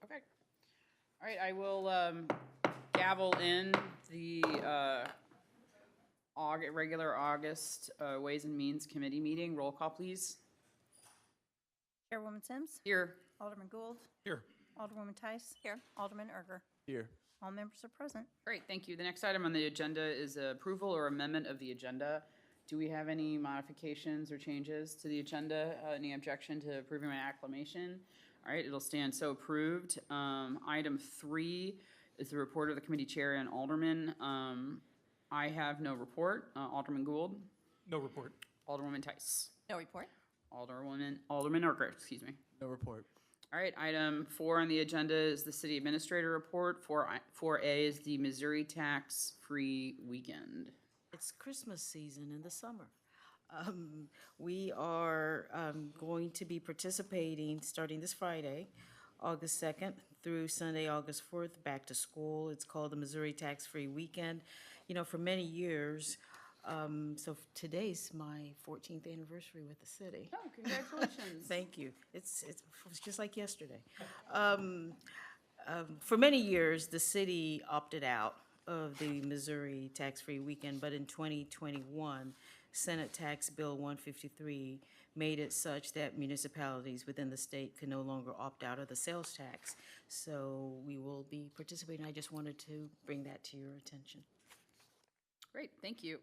Okay. All right, I will gavel in the regular August Ways and Means Committee meeting. Roll call, please. Chairwoman Sims. Here. Alderman Gould. Here. Alderwoman Tice. Here. Alderman Erger. Here. All members are present. Great, thank you. The next item on the agenda is approval or amendment of the agenda. Do we have any modifications or changes to the agenda? Any objection to approving my acclamation? All right, it'll stand so approved. Item 3 is the report of the committee chair and alderman. I have no report. Alderman Gould? No report. Alderwoman Tice? No report. Alderman Erger, excuse me. No report. All right, item 4 on the agenda is the city administrator report. 4A is the Missouri tax-free weekend. It's Christmas season in the summer. We are going to be participating starting this Friday, August 2nd, through Sunday, August 4th, back to school. It's called the Missouri Tax-Free Weekend. You know, for many years, so today's my 14th anniversary with the city. Oh, congratulations. Thank you. It's just like yesterday. For many years, the city opted out of the Missouri tax-free weekend, but in 2021, Senate Tax Bill 153 made it such that municipalities within the state could no longer opt out of the sales tax. So we will be participating. I just wanted to bring that to your attention. Great, thank you.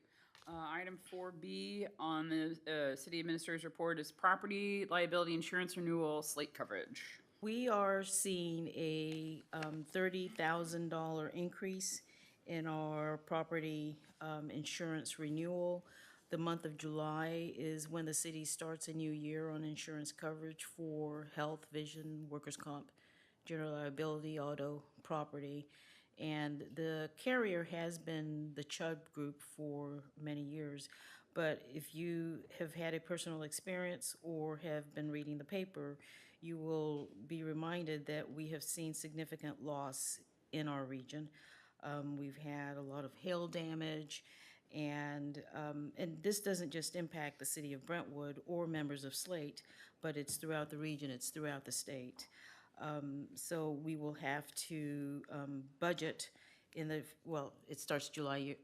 Item 4B on the city administrator's report is property liability insurance renewal slate coverage. We are seeing a $30,000 increase in our property insurance renewal. The month of July is when the city starts a new year on insurance coverage for health, vision, workers' comp, general liability, auto, property. And the carrier has been the Chubb Group for many years. But if you have had a personal experience or have been reading the paper, you will be reminded that we have seen significant loss in our region. We've had a lot of hail damage, and this doesn't just impact the city of Brentwood or members of Slate, but it's throughout the region, it's throughout the state. So we will have to budget in the, well, it starts August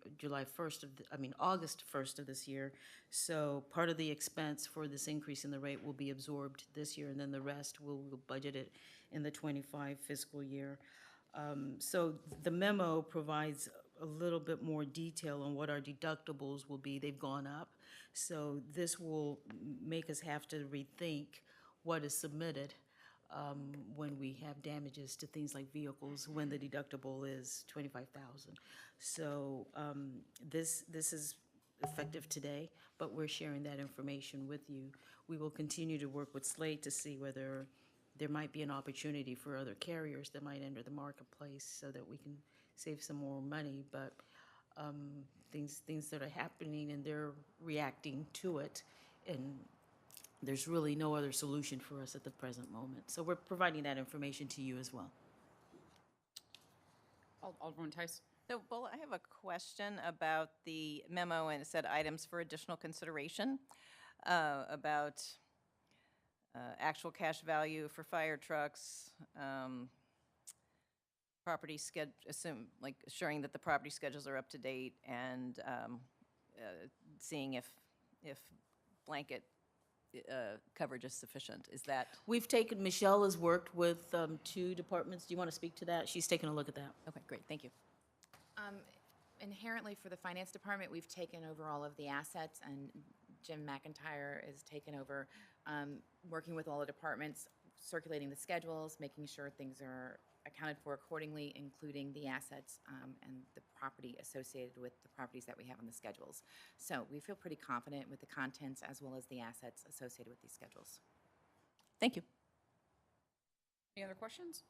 1st of this year. So part of the expense for this increase in the rate will be absorbed this year, and then the rest we'll budget it in the 25 fiscal year. So the memo provides a little bit more detail on what our deductibles will be. They've gone up. So this will make us have to rethink what is submitted when we have damages to things like vehicles, when the deductible is $25,000. So this is effective today, but we're sharing that information with you. We will continue to work with Slate to see whether there might be an opportunity for other carriers that might enter the marketplace so that we can save some more money, but things that are happening and they're reacting to it, and there's really no other solution for us at the present moment. So we're providing that information to you as well. Alderman Tice? So, well, I have a question about the memo, and it said items for additional consideration about actual cash value for fire trucks, property assuring that the property schedules are up to date, and seeing if blanket coverage is sufficient. Is that? Michelle has worked with 2 departments. Do you want to speak to that? She's taken a look at that. Okay, great, thank you. Inherently for the finance department, we've taken over all of the assets, and Jim McIntyre has taken over working with all the departments, circulating the schedules, making sure things are accounted for accordingly, including the assets and the property associated with the properties that we have on the schedules. So we feel pretty confident with the contents as well as the assets associated with these schedules. Thank you. Any other questions?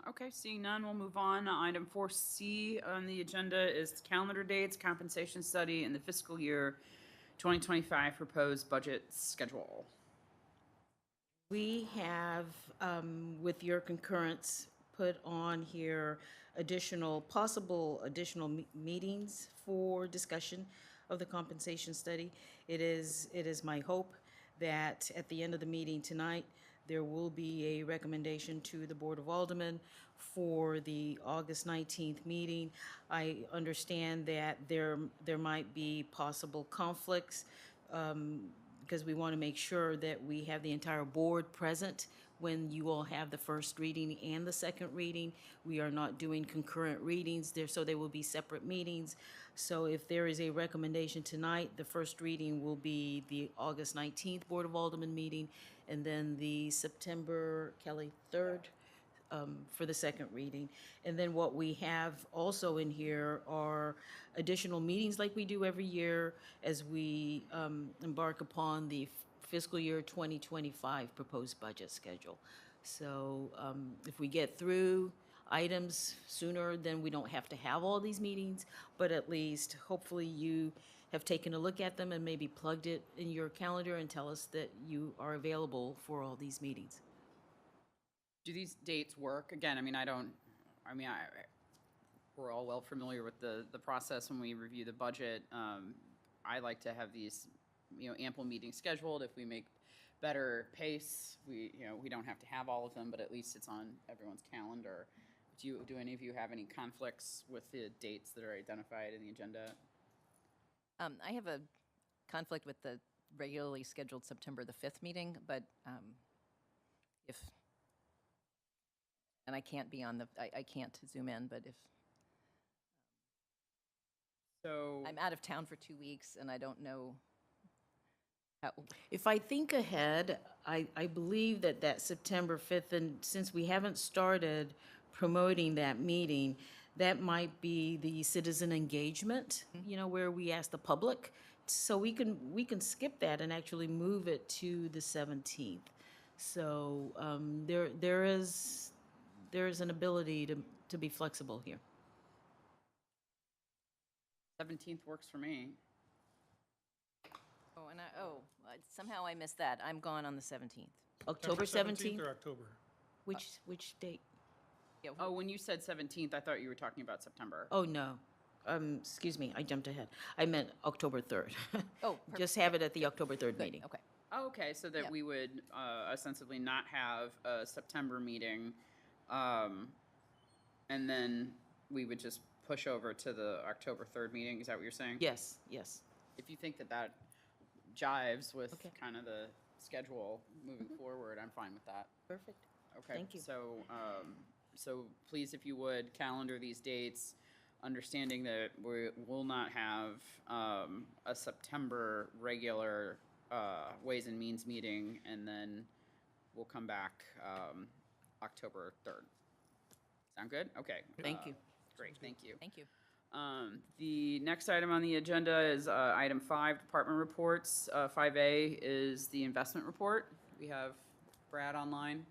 Okay, seeing none, we'll move on. Item 4C on the agenda is calendar dates, compensation study, and the fiscal year 2025 proposed budget schedule. We have, with your concurrence, put on here possible additional meetings for discussion of the compensation study. It is my hope that at the end of the meeting tonight there will be a recommendation to the Board of Aldermen for the August 19th meeting. I understand that there might be possible conflicts, because we want to make sure that we have the entire board present when you all have the first reading and the second reading. We are not doing concurrent readings there, so they will be separate meetings. So if there is a recommendation tonight, the first reading will be the August 19th Board of Aldermen meeting, and then the September, Kelly, 3rd, for the second reading. And then what we have also in here are additional meetings like we do every year as we embark upon the fiscal year 2025 proposed budget schedule. So if we get through items sooner, then we don't have to have all these meetings, but at least hopefully you have taken a look at them and maybe plugged it in your calendar and tell us that you are available for all these meetings. Do these dates work? Again, I mean, we're all well familiar with the process when we review the budget. I like to have these, ample meetings scheduled. If we make better pace, we don't have to have all of them, but at least it's on everyone's calendar. Do any of you have any conflicts with the dates that are identified in the agenda? I have a conflict with the regularly scheduled September the 5th meeting, but and I can't be on I can't zoom in, but if, So, I'm out of town for 2 weeks and I don't know how, If I think ahead, I believe that September 5th, and since we haven't started promoting that meeting, that might be the citizen engagement, where we ask the public. So we can skip that and actually move it to the 17th. So there is an ability to be flexible here. 17th works for me. somehow I missed that. I'm gone on the 17th. October 17th? Or October? Which date? Yeah, Oh, when you said 17th, I thought you were talking about September. Oh, no. Excuse me, I jumped ahead. I meant October 3rd. Oh, Just have it at the October 3rd meeting. okay. Oh, okay, so that Yep. we would ostensibly not have a September meeting, and then we would just push over to the October 3rd meeting. Is that what you're saying? Yes, yes. If you think that jives with Okay. kind of the schedule moving forward, I'm fine with that. Perfect. Okay. Thank you. So please, if you would, calendar these dates, understanding that we will not have a September regular Ways and Means meeting, and then we'll come back October 3rd. Sound good? Okay. Thank you. Great, thank you. Thank you. The next item on the agenda is item 5, department reports. 5A is the investment report. We have Brad online.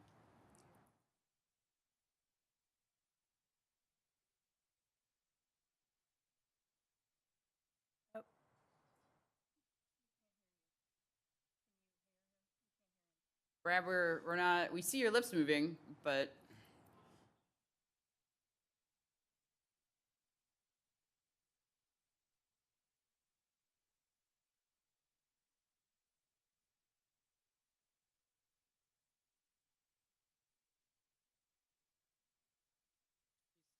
Brad, we're not, we see your lips moving, but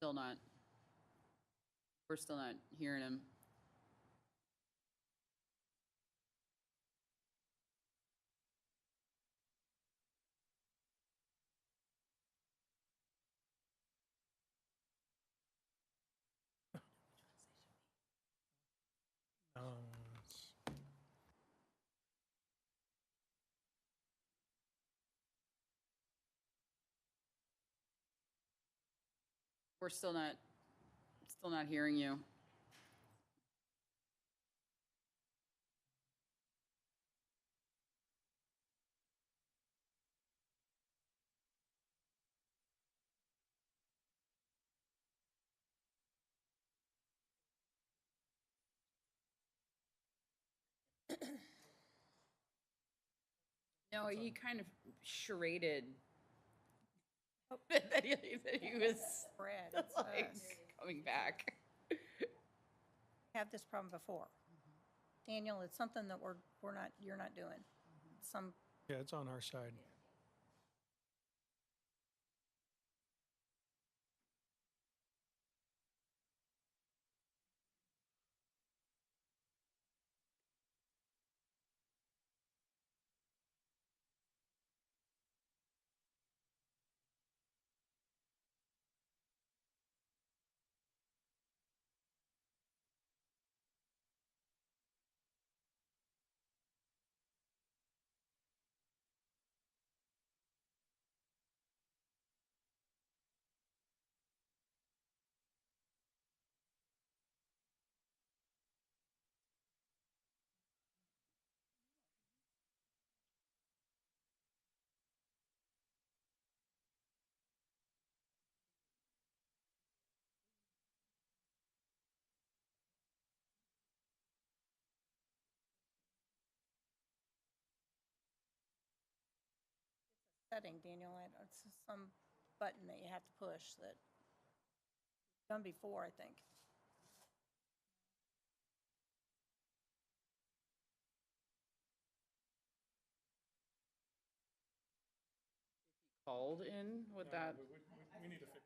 we're still not hearing him. We're still not hearing you. No, he kind of charaded that he was Brad, it's like us. coming back. Had this problem before. Daniel, it's something that you're not doing. Some, Yeah, it's on our side. setting, Daniel. It's some button that you have to push that done before, I think. Called in with that. We need to fix it.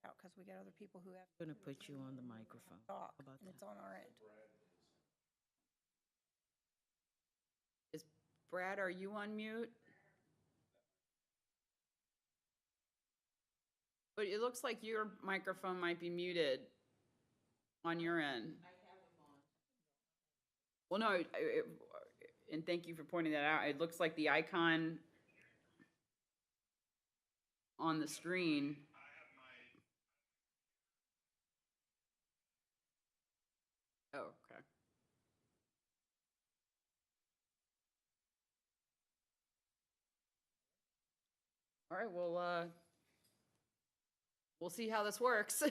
Out because we got other people who have I'm going to put you on the microphone. to talk, How about and that? it's on our end. Is Brad, are you on mute? But it looks like your microphone might be muted on your end. Well, no, and thank you for pointing that out. It looks like the icon on the screen. Oh, okay. All right, well, we'll see how this works.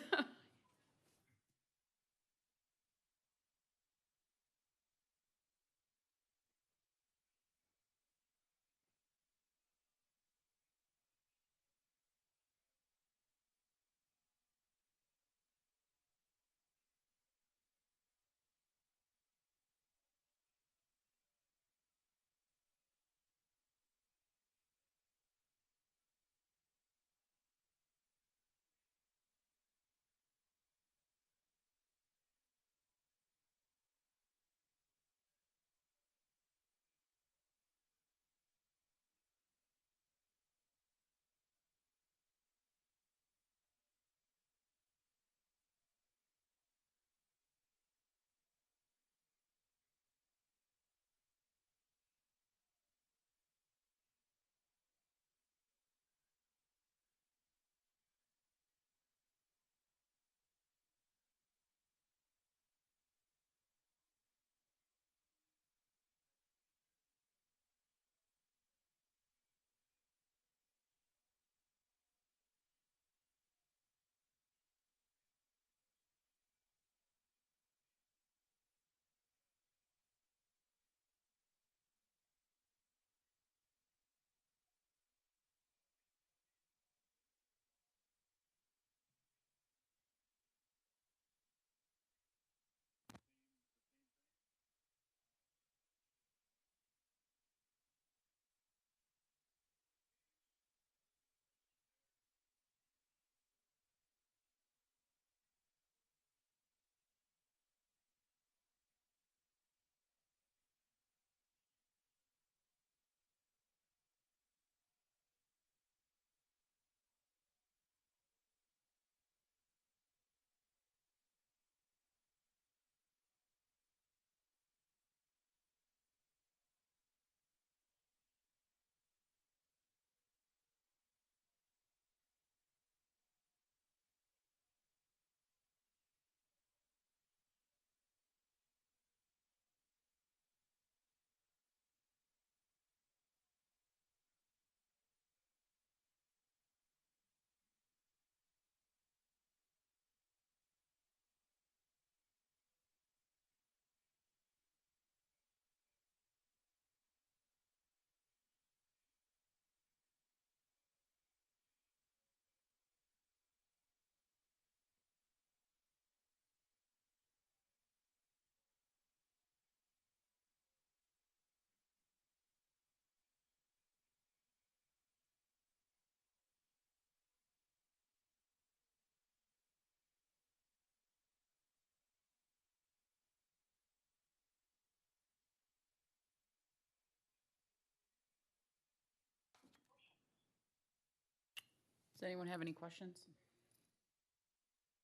Does anyone have any questions?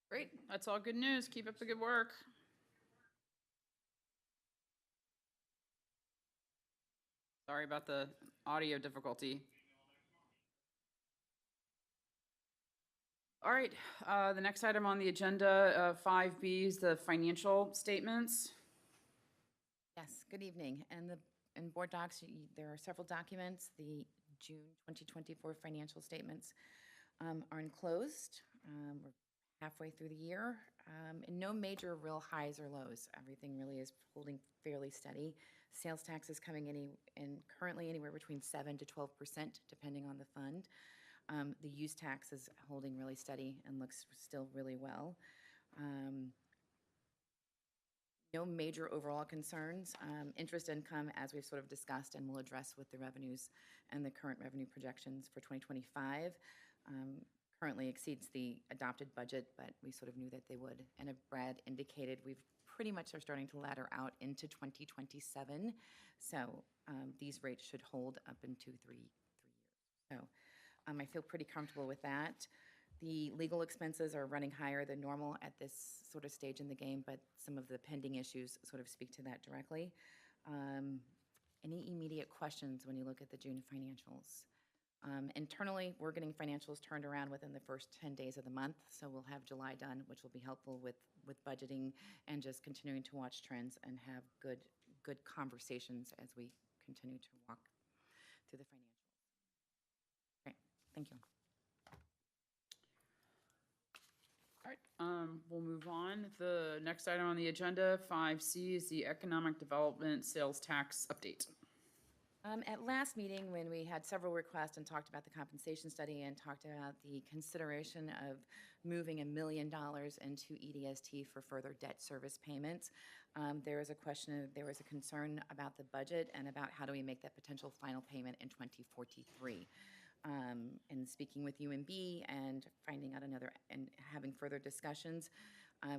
Great, that's all good news. Keep up the good work. Sorry about the audio difficulty. All right, the next item on the agenda, 5B, is the financial statements. Yes, good evening. And in board docs, there are several documents. The June 2024 financial statements are enclosed. We're halfway through the year, and no major real highs or lows. Everything really is holding fairly steady. Sales tax is coming in currently anywhere between 7 to 12%, depending on the fund. The use tax is holding really steady and looks still really well. No major overall concerns. Interest income, as we've sort of discussed and will address with the revenues and the current revenue projections for 2025, currently exceeds the adopted budget, but we sort of knew that they would. And as Brad indicated, we've pretty much are starting to ladder out into 2027. So these rates should hold up into 3 years. So I feel pretty comfortable with that. The legal expenses are running higher than normal at this sort of stage in the game, but some of the pending issues sort of speak to that directly. Any immediate questions when you look at the June financials? Internally, we're getting financials turned around within the first 10 days of the month, so we'll have July done, which will be helpful with budgeting and just continuing to watch trends and have good conversations as we continue to walk through the financials. Great, thank you. All right, we'll move on. The next item on the agenda, 5C, is the Economic Development Sales Tax Update. At last meeting, when we had several requests and talked about the compensation study and talked about the consideration of moving $1 million into EDST for further debt service payments, there was a concern about the budget and about how do we make that potential final payment in 2043. And speaking with UMB and finding out and having further discussions,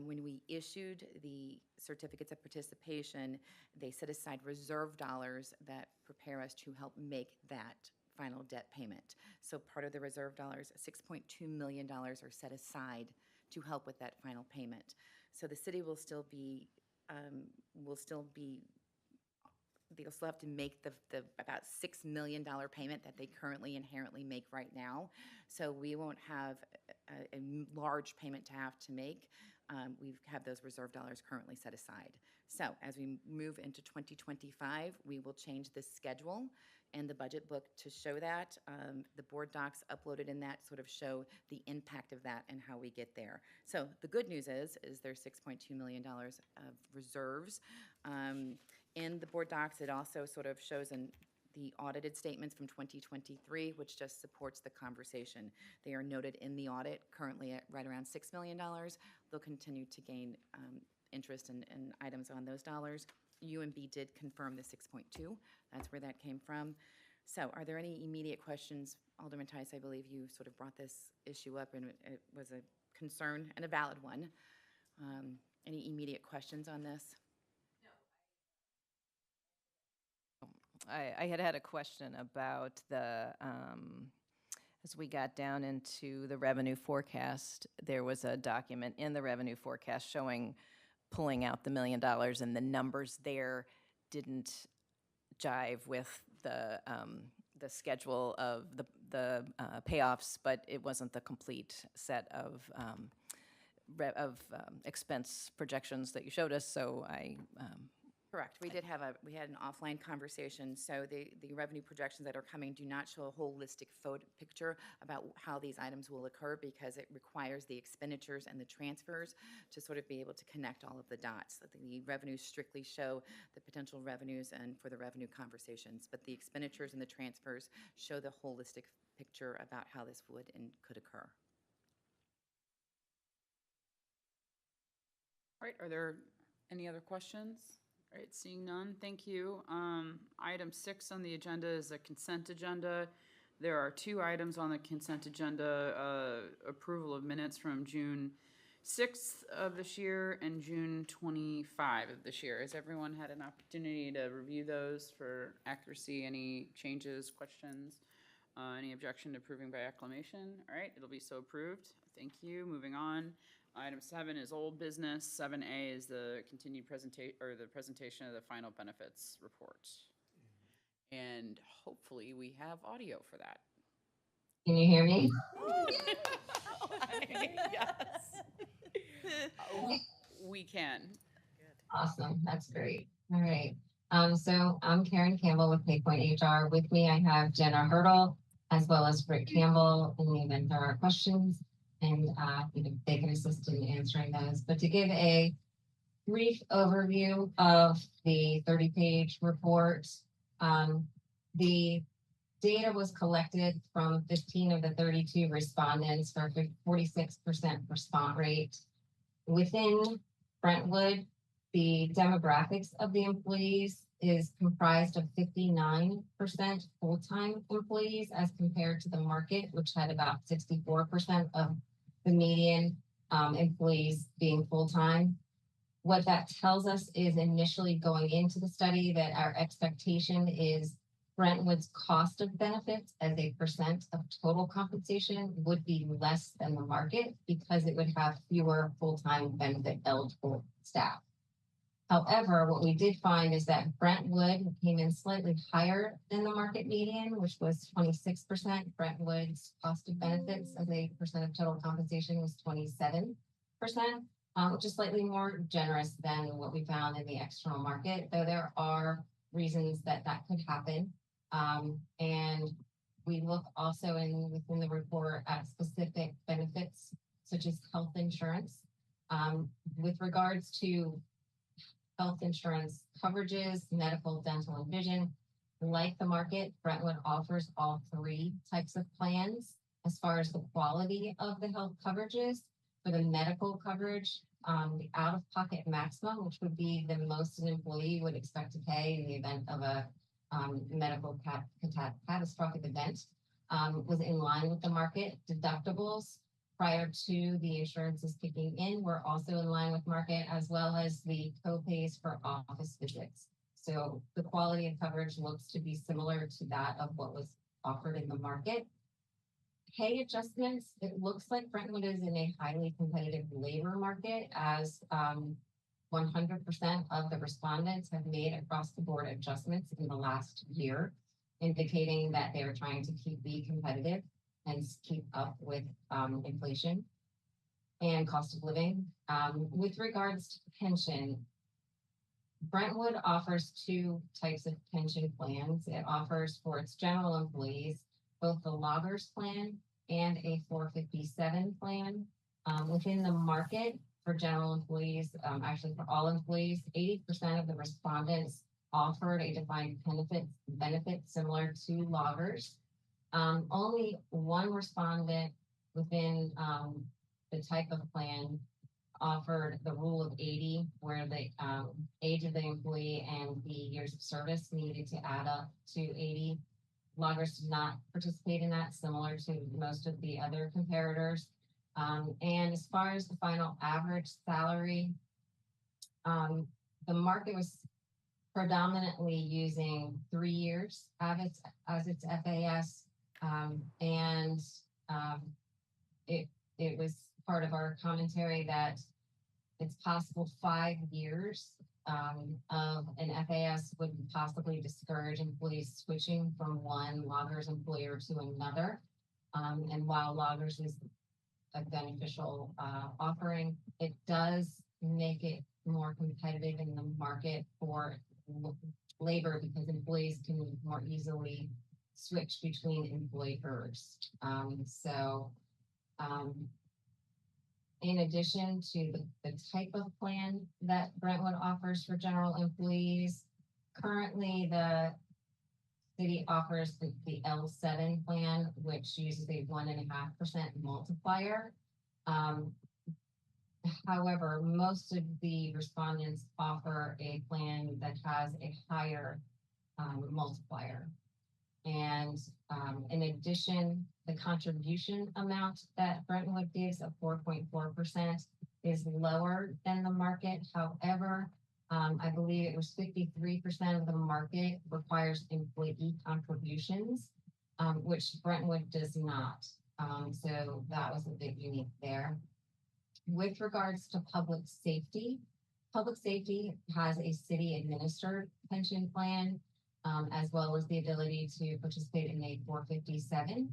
when we issued the certificates of participation, they set aside reserve dollars that prepare us to help make that final debt payment. So part of the reserve dollars, $6.2 million, are set aside to help with that final payment. So the city will still they'll still have to make the about $6 million payment that they currently inherently make right now. So we won't have a large payment to have to make. We have those reserve dollars currently set aside. So as we move into 2025, we will change this schedule and the budget book to show that. The board docs uploaded in that sort of show the impact of that and how we get there. So the good news is there's $6.2 million of reserves. In the board docs, it also sort of shows the audited statements from 2023, which just supports the conversation. They are noted in the audit, currently at right around $6 million. They'll continue to gain interest in items on those dollars. UMB did confirm the 6.2. That's where that came from. So are there any immediate questions? Alderman Tice, I believe you sort of brought this issue up, and it was a concern and a valid one. Any immediate questions on this? I had a question about as we got down into the revenue forecast, there was a document in the revenue forecast showing pulling out the $1 million, and the numbers there didn't jive with the schedule of the payoffs, but it wasn't the complete set of expense projections that you showed us, so Correct. We had an offline conversation. So the revenue projections that are coming do not show a holistic picture about how these items will occur, because it requires the expenditures and the transfers to sort of be able to connect all of the dots. The revenues strictly show the potential revenues and for the revenue conversations, but the expenditures and the transfers show the holistic picture about how this would and could occur. All right, are there any other questions? All right, seeing none, thank you. Item 6 on the agenda is a consent agenda. There are 2 items on the consent agenda, approval of minutes from June 6th of this year and June 25 of this year. Has everyone had an opportunity to review those for accuracy? Any changes, questions? Any objection to approving by acclamation? All right, it'll be so approved. Thank you. Moving on. Item 7 is old business. 7A is the continued presentation of the final benefits report. And hopefully we have audio for that. Can you hear me? Yes. We can. Awesome. That's great. All right. So I'm Karen Campbell with PayPoint HR. With me, I have Jenna Hurdle, as well as Rick Campbell, in the event there are questions. and they can assist in answering those. But to give a brief overview of the 30-page report, the data was collected from 15 of the 32 respondents for a 46% response rate. Within Brentwood, the demographics of the employees is comprised of 59% full-time employees as compared to the market, which had about 64% of the median employees being full-time. What that tells us is initially going into the study that our expectation is Brentwood's cost of benefits as a percent of total compensation would be less than the market because it would have fewer full-time benefit eligible staff. However, what we did find is that Brentwood came in slightly higher than the market median, which was 26%. Brentwood's cost of benefits as a percent of total compensation was 27%, which is slightly more generous than what we found in the external market, though there are reasons that that could happen. And we look also within the report at specific benefits, such as health insurance. With regards to health insurance coverages, medical, dental, and vision, like the market, Brentwood offers all three types of plans. As far as the quality of the health coverages, for the medical coverage, the out-of-pocket maximum, which would be the most an employee would expect to pay in the event of a medical catastrophic event, was in line with the market. Deductibles prior to the insurances kicking in were also in line with market, as well as the co-pays for office visits. So the quality of coverage looks to be similar to that of what was offered in the market. Pay adjustments, it looks like Brentwood is in a highly competitive labor market, as 100% of the respondents have made across the board adjustments in the last year, indicating that they're trying to be competitive and keep up with inflation and cost of living. With regards to pension, Brentwood offers two types of pension plans. It offers for its general employees both the loggers plan and a 457 plan. Within the market for general employees, actually for all employees, 80% of the respondents offered a defined benefit similar to loggers. Only one respondent within the type of plan offered the rule of 80, where the age of the employee and the years of service needed to add up to 80. Loggers did not participate in that, similar to most of the other comparators. And as far as the final average salary, the market was predominantly using 3 years as its FAS, and it was part of our commentary that it's possible 5 years of an FAS would possibly discourage employees switching from one loggers employer to another. And while loggers is a beneficial offering, it does make it more competitive in the market for labor because employees can more easily switch between employers. In addition to the type of plan that Brentwood offers for general employees, currently the city offers the L7 plan, which uses a 1.5% multiplier. However, most of the respondents offer a plan that has a higher multiplier. And in addition, the contribution amount that Brentwood gives of 4.4% is lower than the market. However, I believe it was 53% of the market requires employee contributions, which Brentwood does not. So that was a bit unique there. With regards to public safety has a city administered pension plan, as well as the ability to participate in a 457.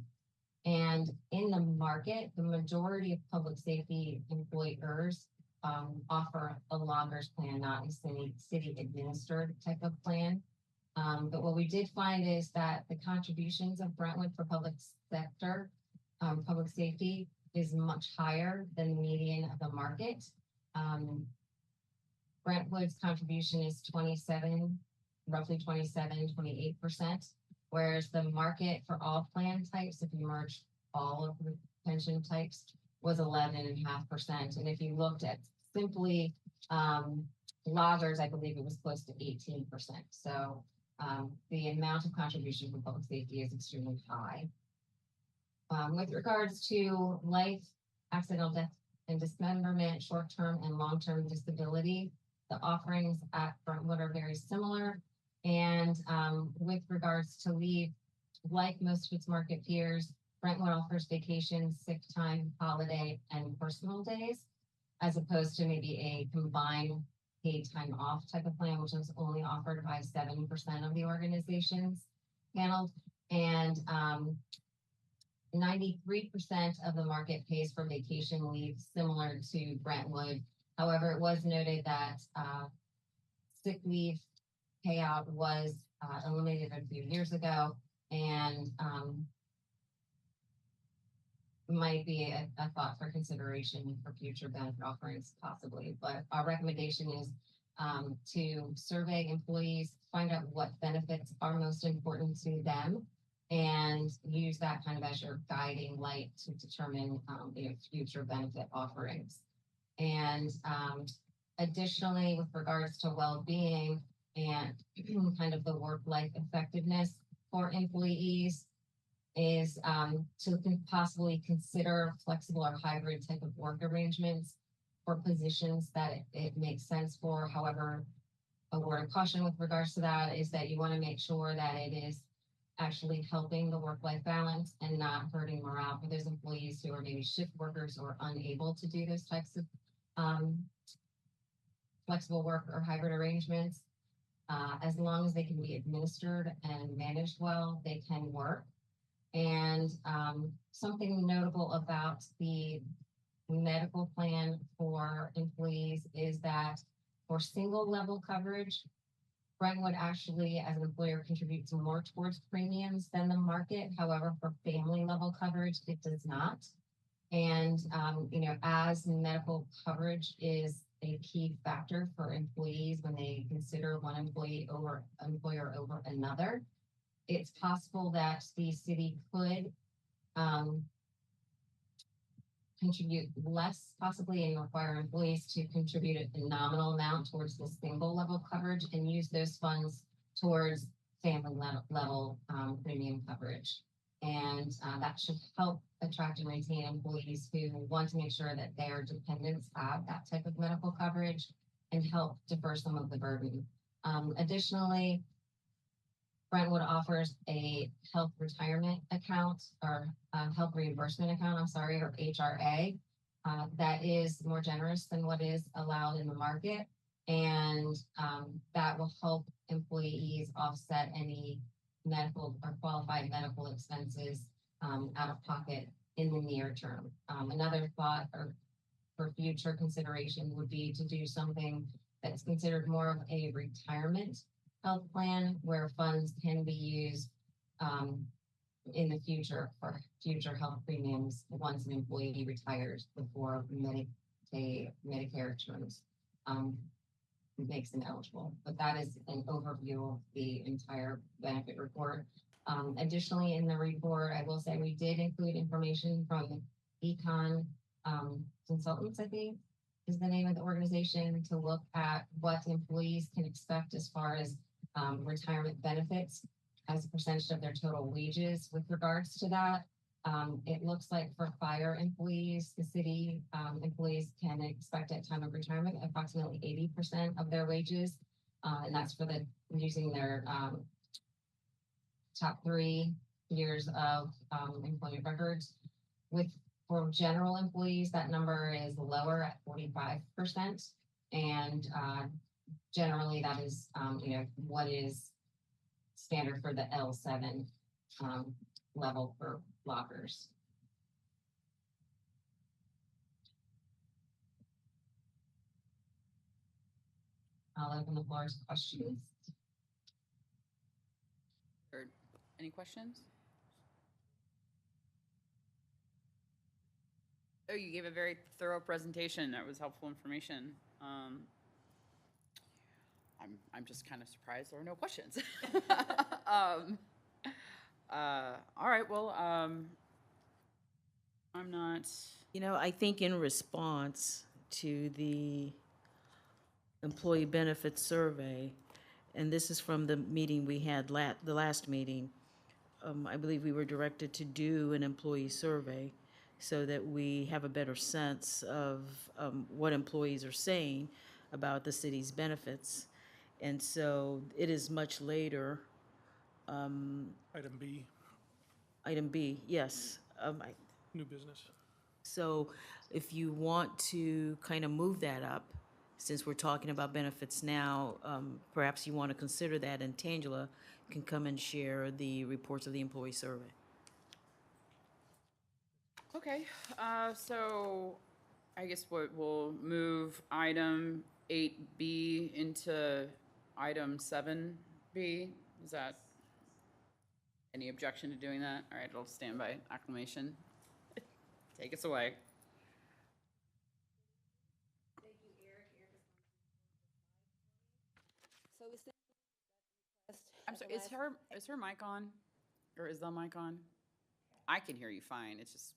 And in the market, the majority of public safety employers offer a loggers plan, not a city administered type of plan. But what we did find is that the contributions of Brentwood for public sector, public safety is much higher than the median of the market. Brentwood's contribution is 27, roughly 28%, whereas the market for all plan types, if you merge all of the pension types, was 11.5%. And if you looked at simply loggers, I believe it was close to 18%. So the amount of contribution from public safety is extremely high. With regards to life, accidental death and dismemberment, short-term and long-term disability, the offerings at Brentwood are very similar. And with regards to leave, like most of its market peers, Brentwood offers vacation, sick time, holiday, and personal days, as opposed to maybe a combined paid time off type of plan, which is only offered by 7% of the organizations paneled. And 93% of the market pays for vacation leave, similar to Brentwood. However, it was noted that sick leave payout was eliminated a few years ago, and might be a thought for consideration for future benefit offerings possibly. But our recommendation is to survey employees, find out what benefits are most important to them, and use that kind of as your guiding light to determine future benefit offerings. And additionally, with regards to well-being and kind of the work-life effectiveness for employees, is to possibly consider flexible or hybrid type of work arrangements for positions that it makes sense for. However, a word of caution with regards to that is that you want to make sure that it is actually helping the work-life balance and not hurting morale for those employees who are maybe shift workers or unable to do those types of flexible work or hybrid arrangements. As long as they can be administered and managed well, they can work. And something notable about the medical plan for employees is that for single level coverage, Brentwood actually, as an employer, contributes more towards premiums than the market. However, for family level coverage, it does not. And, as medical coverage is a key factor for employees when they consider one employer over another, it's possible that the city could contribute less, possibly, and require employees to contribute a nominal amount towards the single level coverage and use those funds towards family level premium coverage. And that should help attract and retain employees who want to make sure that their dependents have that type of medical coverage and help defer some of the burden. Additionally, Brentwood offers a health retirement account or health reimbursement account, or HRA, that is more generous than what is allowed in the market. And that will help employees offset any medical or qualified medical expenses out of pocket in the near term. Another thought for future consideration would be to do something that's considered more of a retirement health plan where funds can be used in the future for future health premiums once an employee retires before Medicare terms makes them eligible. But that is an overview of the entire benefit report. Additionally, in the report, I will say we did include information from Econ Consultants, I think is the name of the organization, to look at what employees can expect as far as retirement benefits as a percentage of their total wages. With regards to that, it looks like for fire employees, the city employees can expect at time of retirement approximately 80% of their wages, and that's for using their top 3 years of employment records. For general employees, that number is lower at 45%, and generally that is what is standard for the L7 level for lockers. I'll open the floor to questions. Any questions? Oh, you gave a very thorough presentation. That was helpful information. I'm just kind of surprised there were no questions. Um, all right, well, I'm not, You know, I think in response to the employee benefits survey, and this is from the meeting we had the last meeting, I believe we were directed to do an employee survey so that we have a better sense of what employees are saying about the city's benefits. And so it is much later. Item B, Item B, yes. new business. So if you want to kind of move that up, since we're talking about benefits now, perhaps you want to consider that, and Tangela can come and share the reports of the employee survey. okay, so I guess we'll move item 8B into item 7B. Is that, any objection to doing that? All right, it'll stand by acclamation. Take us away. So we still. I'm sorry, is her mic on? Or is the mic on? I can hear you fine, it's just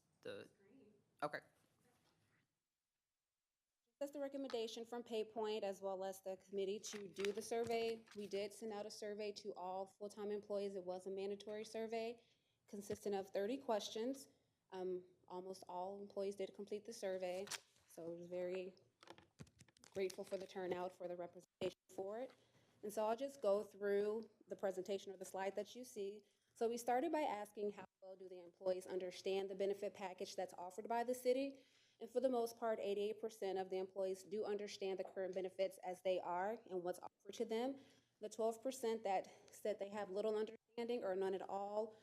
okay. That's the recommendation from PayPoint as well as the committee to do the survey. We did send out a survey to all full-time employees. It was a mandatory survey consisting of 30 questions. Almost all employees did complete the survey, so I was very grateful for the turnout, for the representation for it. And so I'll just go through the presentation or the slide that you see. So we started by asking how well do the employees understand the benefit package that's offered by the city. And for the most part, 88% of the employees do understand the current benefits as they are and what's offered to them. The 12% that said they have little understanding or none at all,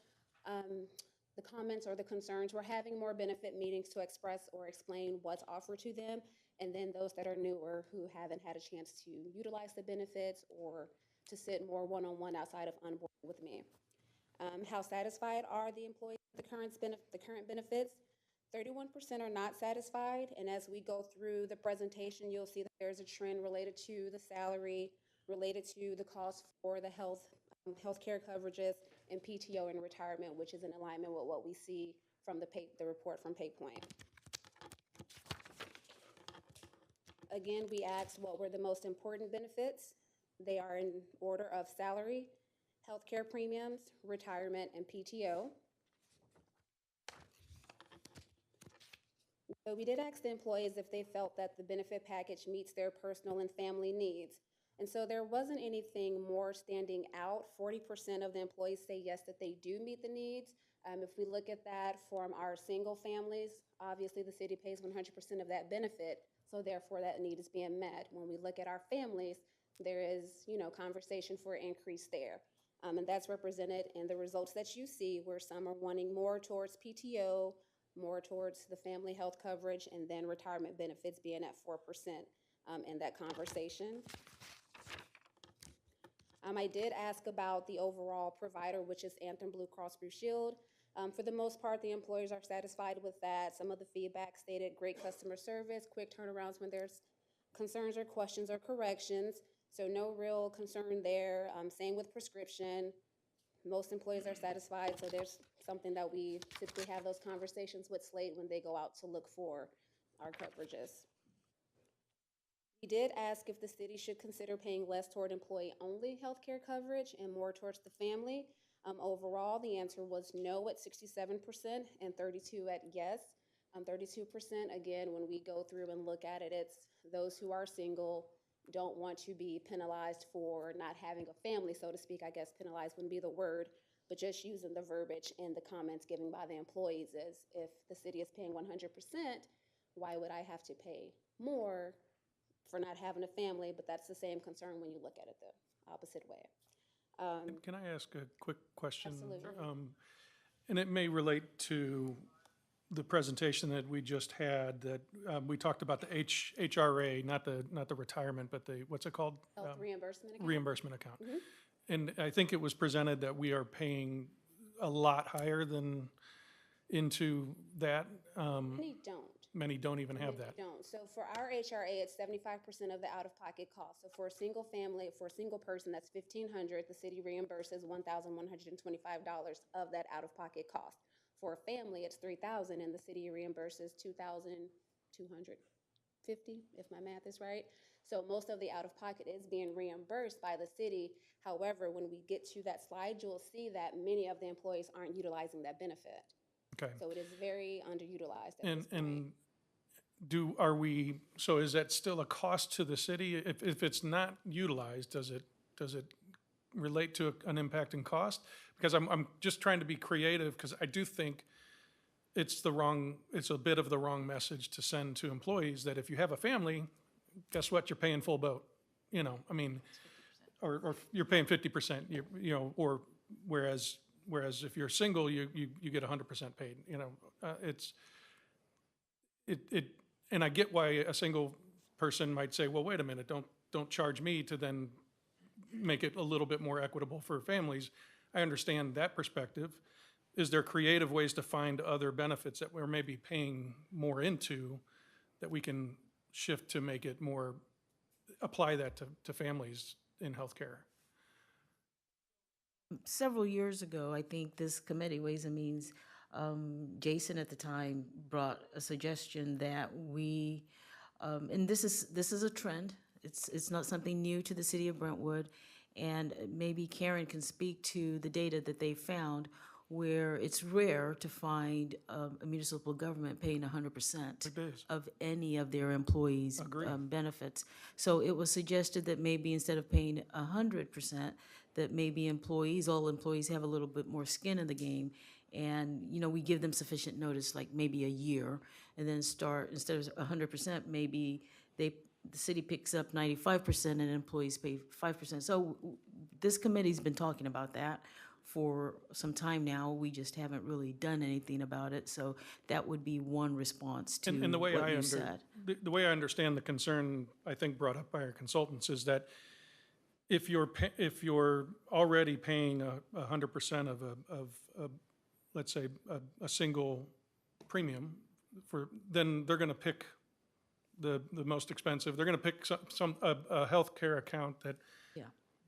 the comments or the concerns, we're having more benefit meetings to express or explain what's offered to them. And then those that are newer who haven't had a chance to utilize the benefits or to sit more one-on-one outside of onboarding with me. How satisfied are the employees with the current benefits? 31% are not satisfied, and as we go through the presentation, you'll see that there's a trend related to the salary, related to the cost for the healthcare coverages, and PTO and retirement, which is in alignment with what we see from the report from PayPoint. Again, we asked what were the most important benefits. They are in order of salary, healthcare premiums, retirement, and PTO. So we did ask the employees if they felt that the benefit package meets their personal and family needs. And so there wasn't anything more standing out. 40% of the employees say yes, that they do meet the needs. If we look at that from our single families, obviously the city pays 100% of that benefit. So therefore that need is being met. When we look at our families, there is, conversation for increase there. And that's represented in the results that you see, where some are wanting more towards PTO, more towards the family health coverage, and then retirement benefits being at 4% in that conversation. I did ask about the overall provider, which is Anthem Blue Cross Blue Shield. For the most part, the employers are satisfied with that. Some of the feedback stated great customer service, quick turnarounds when there's concerns or questions or corrections. So no real concern there. Same with prescription. Most employees are satisfied, so there's something that we typically have those conversations with Slate when they go out to look for our coverages. We did ask if the city should consider paying less toward employee-only healthcare coverage and more towards the family. Overall, the answer was no at 67% and 32% at yes. 32%, again, when we go through and look at it, it's those who are single, don't want to be penalized for not having a family, so to speak. I guess penalized wouldn't be the word, but just using the verbiage in the comments given by the employees is, if the city is paying 100%, why would I have to pay more for not having a family? But that's the same concern when you look at it the opposite way. Can I ask a quick question? Absolutely. And it may relate to the presentation that we just had, that we talked about the HRA, not the retirement, but the, what's it called? Health reimbursement account? Reimbursement account. And I think it was presented that we are paying a lot higher than into that. Many don't. many don't even have that. Don't. So for our HRA, it's 75% of the out-of-pocket cost. So for a single family, for a single person, that's $1,500. The city reimburses $1,125 of that out-of-pocket cost. For a family, it's $3,000, and the city reimburses $2,250, if my math is right. So most of the out-of-pocket is being reimbursed by the city. However, when we get to that slide, you'll see that many of the employees aren't utilizing that benefit. Okay. So it is very underutilized at this point. And so is that still a cost to the city? If it's not utilized, does it relate to an impact in cost? Because I'm just trying to be creative, because I do think it's a bit of the wrong message to send to employees that if you have a family, guess what, you're paying full boat. You know, I mean, or you're paying 50%, you know, or whereas if you're single, you get 100% paid, you know. And I get why a single person might say, well, wait a minute, don't charge me to then make it a little bit more equitable for families. I understand that perspective. Is there creative ways to find other benefits that we're maybe paying more into that we can shift to make it more, apply that to families in healthcare? Several years ago, I think this committee, Ways and Means, Jason at the time brought a suggestion that we, and this is a trend. It's not something new to the city of Brentwood, and maybe Karen can speak to the data that they found, where it's rare to find a municipal government paying 100% of any of their employees' benefits. So it was suggested that maybe instead of paying 100%, that maybe all employees have a little bit more skin in the game. And, you know, we give them sufficient notice, like maybe a year, and then start, instead of 100%, maybe the city picks up 95% and employees pay 5%. So this committee's been talking about that for some time now. We just haven't really done anything about it. So that would be one response to And the way what you said. the way I understand the concern, I think brought up by our consultants, is that if you're already paying 100% of let's say a single premium, then they're going to pick the most expensive. They're going to pick a healthcare account that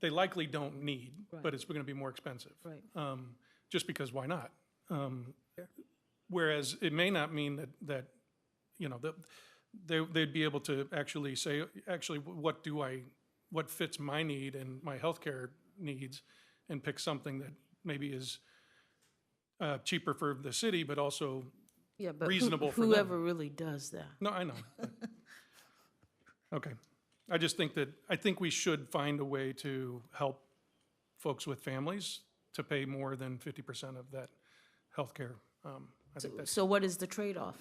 they likely don't need, but it's going to be more expensive. Right. Just because why not? Whereas it may not mean that you know, that they'd be able to actually say, what fits my need and my healthcare needs, and pick something that maybe is cheaper for the city, but also reasonable for them. Whoever really does that. No, I know. Okay. I think we should find a way to help folks with families to pay more than 50% of that healthcare. I think that's. So what is the trade-off?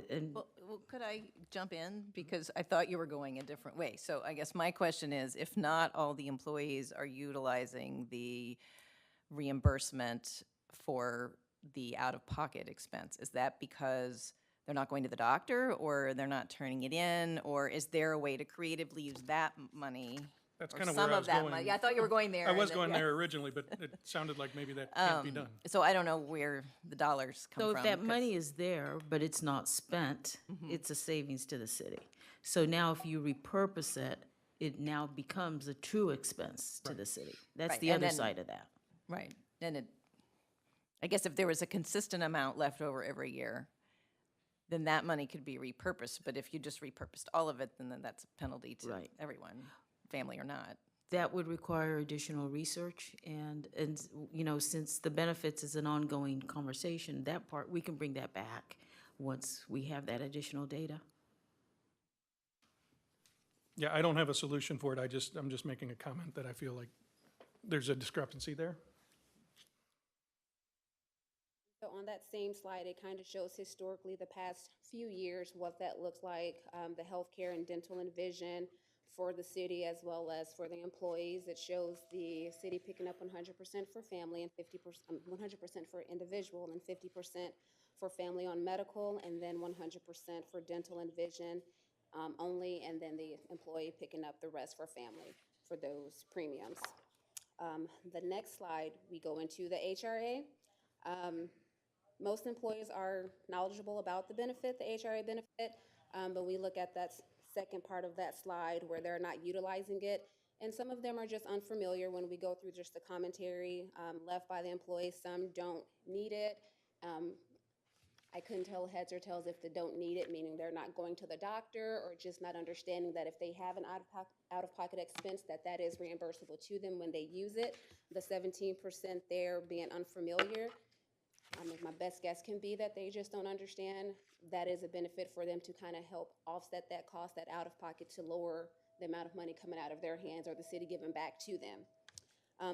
And Well, could I jump in? Because I thought you were going a different way. So I guess my question is, if not all the employees are utilizing the reimbursement for the out-of-pocket expense, is that because they're not going to the doctor, or they're not turning it in, or is there a way to creatively use that money? That's or kind of some where I of was that going. money? Yeah, I thought you were going there. I was and then- going yeah. there originally, but it sounded like maybe that can't be done. So I don't know where the dollars come so from. if that 'cause- money is there, but it's not spent, it's a savings to the city. So now if you repurpose it, it now becomes a true expense to the city. That's Right, the and other then- side of that. Right, and I guess if there was a consistent amount left over every year, then that money could be repurposed, but if you just repurposed all of it, then that's a penalty to Right. everyone, family or not. That would require additional research, and you know, since the benefits is an ongoing conversation, that part, we can bring that back once we have that additional data. Yeah, I don't have a solution for it. I'm just making a comment that I feel like there's a discrepancy there. So on that same slide, it kind of shows historically the past few years, what that looks like, the healthcare and dental and vision for the city as well as for the employees. It shows the city picking up 100% for family and 50%, 100% for individual and 50% for family on medical, and then 100% for dental and vision only, and then the employee picking up the rest for family for those premiums. The next slide, we go into the HRA. most employees are knowledgeable about the benefit, the HRA benefit, but we look at that second part of that slide where they're not utilizing it. And some of them are just unfamiliar when we go through just the commentary left by the employees. Some don't need it. I couldn't tell heads or tails if they don't need it, meaning they're not going to the doctor, or just not understanding that if they have an out-of-pocket expense, that is reimbursable to them when they use it. The 17% there being unfamiliar. My best guess can be that they just don't understand that is a benefit for them to kind of help offset that cost, that out-of-pocket, to lower the amount of money coming out of their hands or the city giving back to them.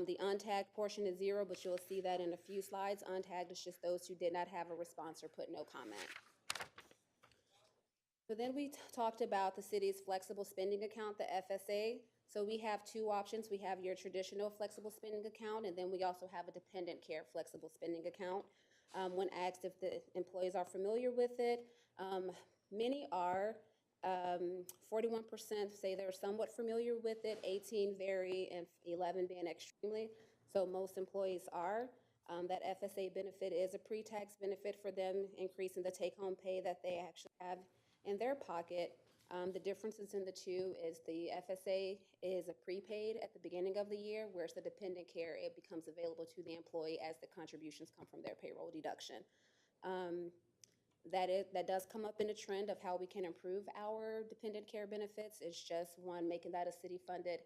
The untagged portion is 0, but you'll see that in a few slides. Untagged is just those who did not have a response or put no comment. So then we talked about the city's flexible spending account, the FSA. So we have two options. We have your traditional flexible spending account, and then we also have a dependent care flexible spending account. When asked if the employees are familiar with it, many are. 41% say they're somewhat familiar with it, 18 very, and 11 being extremely. So most employees are. That FSA benefit is a pre-tax benefit for them, increasing the take-home pay that they actually have in their pocket. The differences in the two is the FSA is a prepaid at the beginning of the year, whereas the dependent care, it becomes available to the employee as the contributions come from their payroll deduction. That does come up in a trend of how we can improve our dependent care benefits. It's just one, making that a city-funded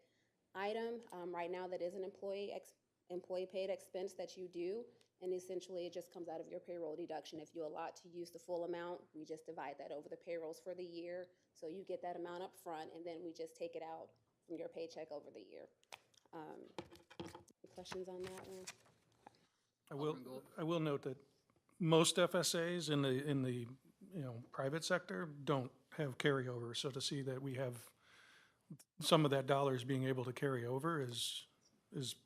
item. Right now, that is an employee paid expense that you do, and essentially it just comes out of your payroll deduction. If you allot to use the full amount, we just divide that over the payrolls for the year, so you get that amount up front, and then we just take it out from your paycheck over the year. Any questions on that one? I will note that most FSAs in the private sector don't have carryover. So to see that we have some of that dollars being able to carry over is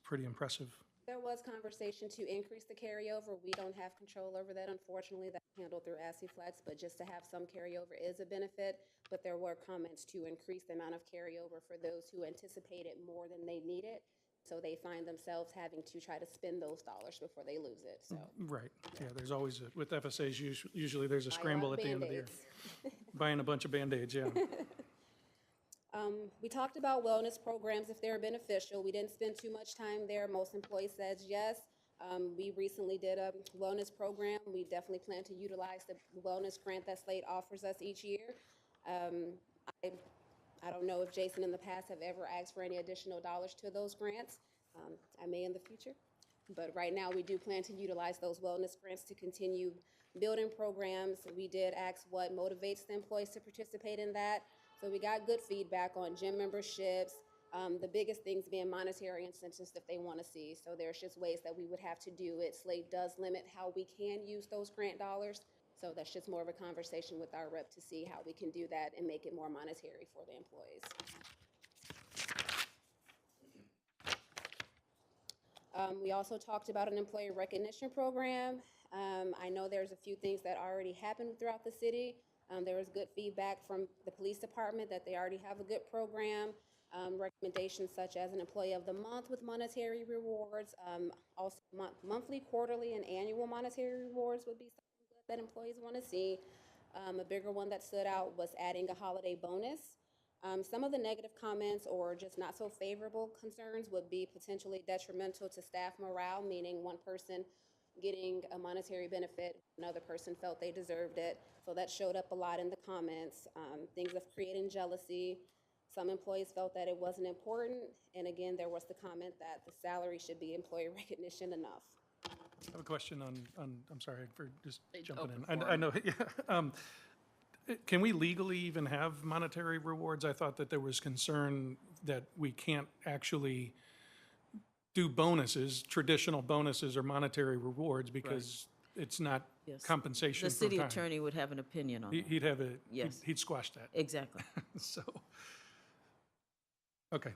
pretty impressive. There was conversation to increase the carryover. We don't have control over that, unfortunately. That's handled through ASSIFlex, but just to have some carryover is a benefit. But there were comments to increase the amount of carryover for those who anticipated more than they needed. So they find themselves having to try to spend those dollars before they lose it, so. Right, yeah, there's always, with FSAs, usually there's a scramble at the end of the year. Buying a bunch of Band-Aids, yeah. We talked about wellness programs, if they're beneficial. We didn't spend too much time there. Most employees said yes. We recently did a wellness program. We definitely plan to utilize the wellness grant that Slate offers us each year. I don't know if Jason in the past have ever asked for any additional dollars to those grants. I may in the future. But right now, we do plan to utilize those wellness grants to continue building programs. We did ask what motivates the employees to participate in that. So we got good feedback on gym memberships, the biggest things being monetary incentives that they want to see. So there's just ways that we would have to do it. Slate does limit how we can use those grant dollars. So that's just more of a conversation with our rep to see how we can do that and make it more monetary for the employees. We also talked about an employee recognition program. I know there's a few things that already happened throughout the city. There was good feedback from the police department that they already have a good program. Recommendations such as an employee of the month with monetary rewards. Also monthly, quarterly, and annual monetary rewards would be something good that employees want to see. A bigger one that stood out was adding a holiday bonus. Some of the negative comments or just not so favorable concerns would be potentially detrimental to staff morale, meaning one person getting a monetary benefit, another person felt they deserved it. So that showed up a lot in the comments. Things of creating jealousy. Some employees felt that it wasn't important. And again, there was the comment that the salary should be employee recognition enough. I have a question on I'm sorry for just jumping in. before. I know, yeah. Can we legally even have monetary rewards? I thought that there was concern that we can't actually do bonuses, traditional bonuses or monetary rewards, because it's not Yes. compensation The for city time. attorney would have an opinion on that. He'd have a, Yes. he'd squash that, Exactly. so. Okay,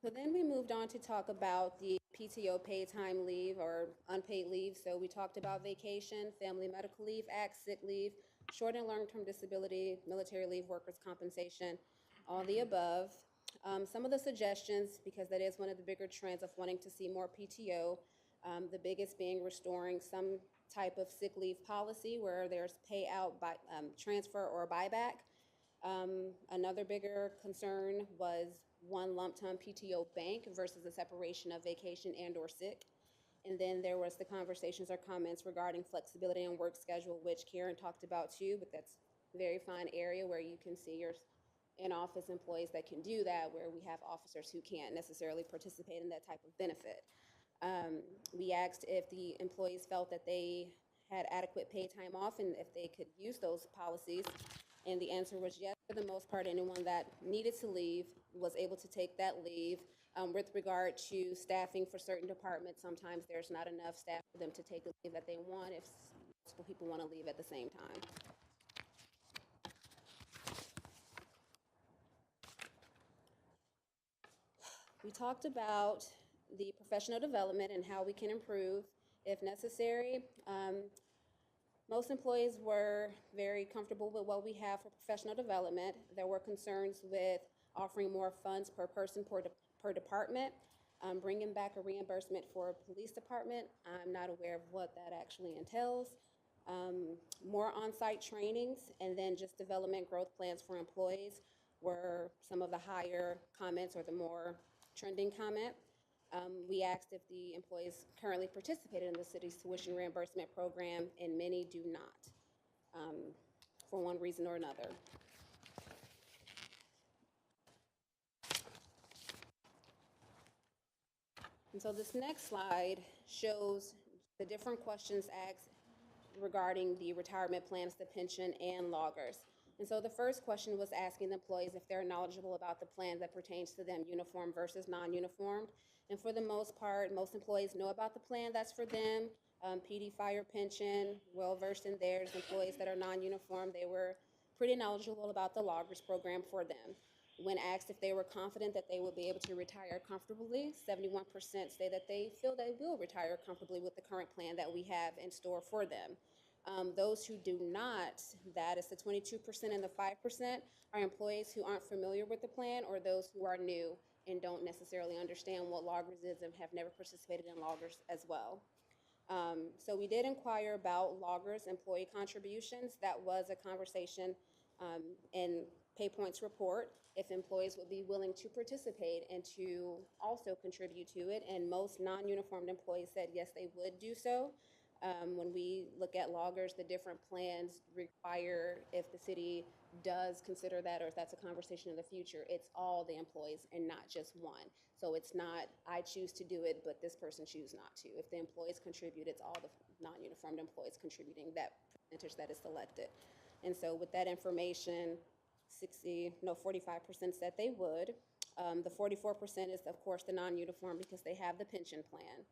So then we moved on to talk about the PTO paid time leave or unpaid leave. So we talked about vacation, family medical leave, act, sick leave, short and long-term disability, military leave, workers' compensation, all the above. Some of the suggestions, because that is one of the bigger trends of wanting to see more PTO, The biggest being restoring some type of sick leave policy where there's payout by transfer or buyback. Another bigger concern was one lump sum PTO bank versus the separation of vacation and or sick. And then there was the conversations or comments regarding flexibility and work schedule, which Karen talked about too, but that's a very fine area where you can see your in-office employees that can do that, where we have officers who can't necessarily participate in that type of benefit. We asked if the employees felt that they had adequate paid time off and if they could use those policies. And the answer was yes, for the most part, anyone that needed to leave was able to take that leave. With regard to staffing for certain departments, sometimes there's not enough staff for them to take the leave that they want if multiple people want to leave at the same time. We talked about the professional development and how we can improve if necessary. Most employees were very comfortable with what we have for professional development. There were concerns with offering more funds per person per department, bringing back a reimbursement for a police department. I'm not aware of what that actually entails. More on-site trainings, and then just development growth plans for employees were some of the higher comments or the more trending comment. We asked if the employees currently participated in the city's tuition reimbursement program, and many do not, for one reason or another. And so this next slide shows the different questions asked regarding the retirement plans, the pension, and loggers. And so the first question was asking the employees if they're knowledgeable about the plan that pertains to them, uniform versus non-uniformed. And for the most part, most employees know about the plan that's for them. PD, fire, pension, well-versed in theirs. Employees that are non-uniform, they were pretty knowledgeable about the loggers program for them. When asked if they were confident that they would be able to retire comfortably, 71% say that they feel they will retire comfortably with the current plan that we have in store for them. Those who do not, that is the 22% and the 5%, are employees who aren't familiar with the plan or those who are new and don't necessarily understand what loggers is and have never participated in loggers as well. So we did inquire about loggers employee contributions. That was a conversation in PayPoint's report, if employees would be willing to participate and to also contribute to it. And most non-uniformed employees said yes, they would do so. When we look at loggers, the different plans require, if the city does consider that, or if that's a conversation in the future, it's all the employees and not just one. So it's not, I choose to do it, but this person choose not to. If the employees contribute, it's all the non-uniformed employees contributing that percentage that is selected. And so with that information, 45% said they would. The 44% is, of course, the non-uniform because they have the pension plan.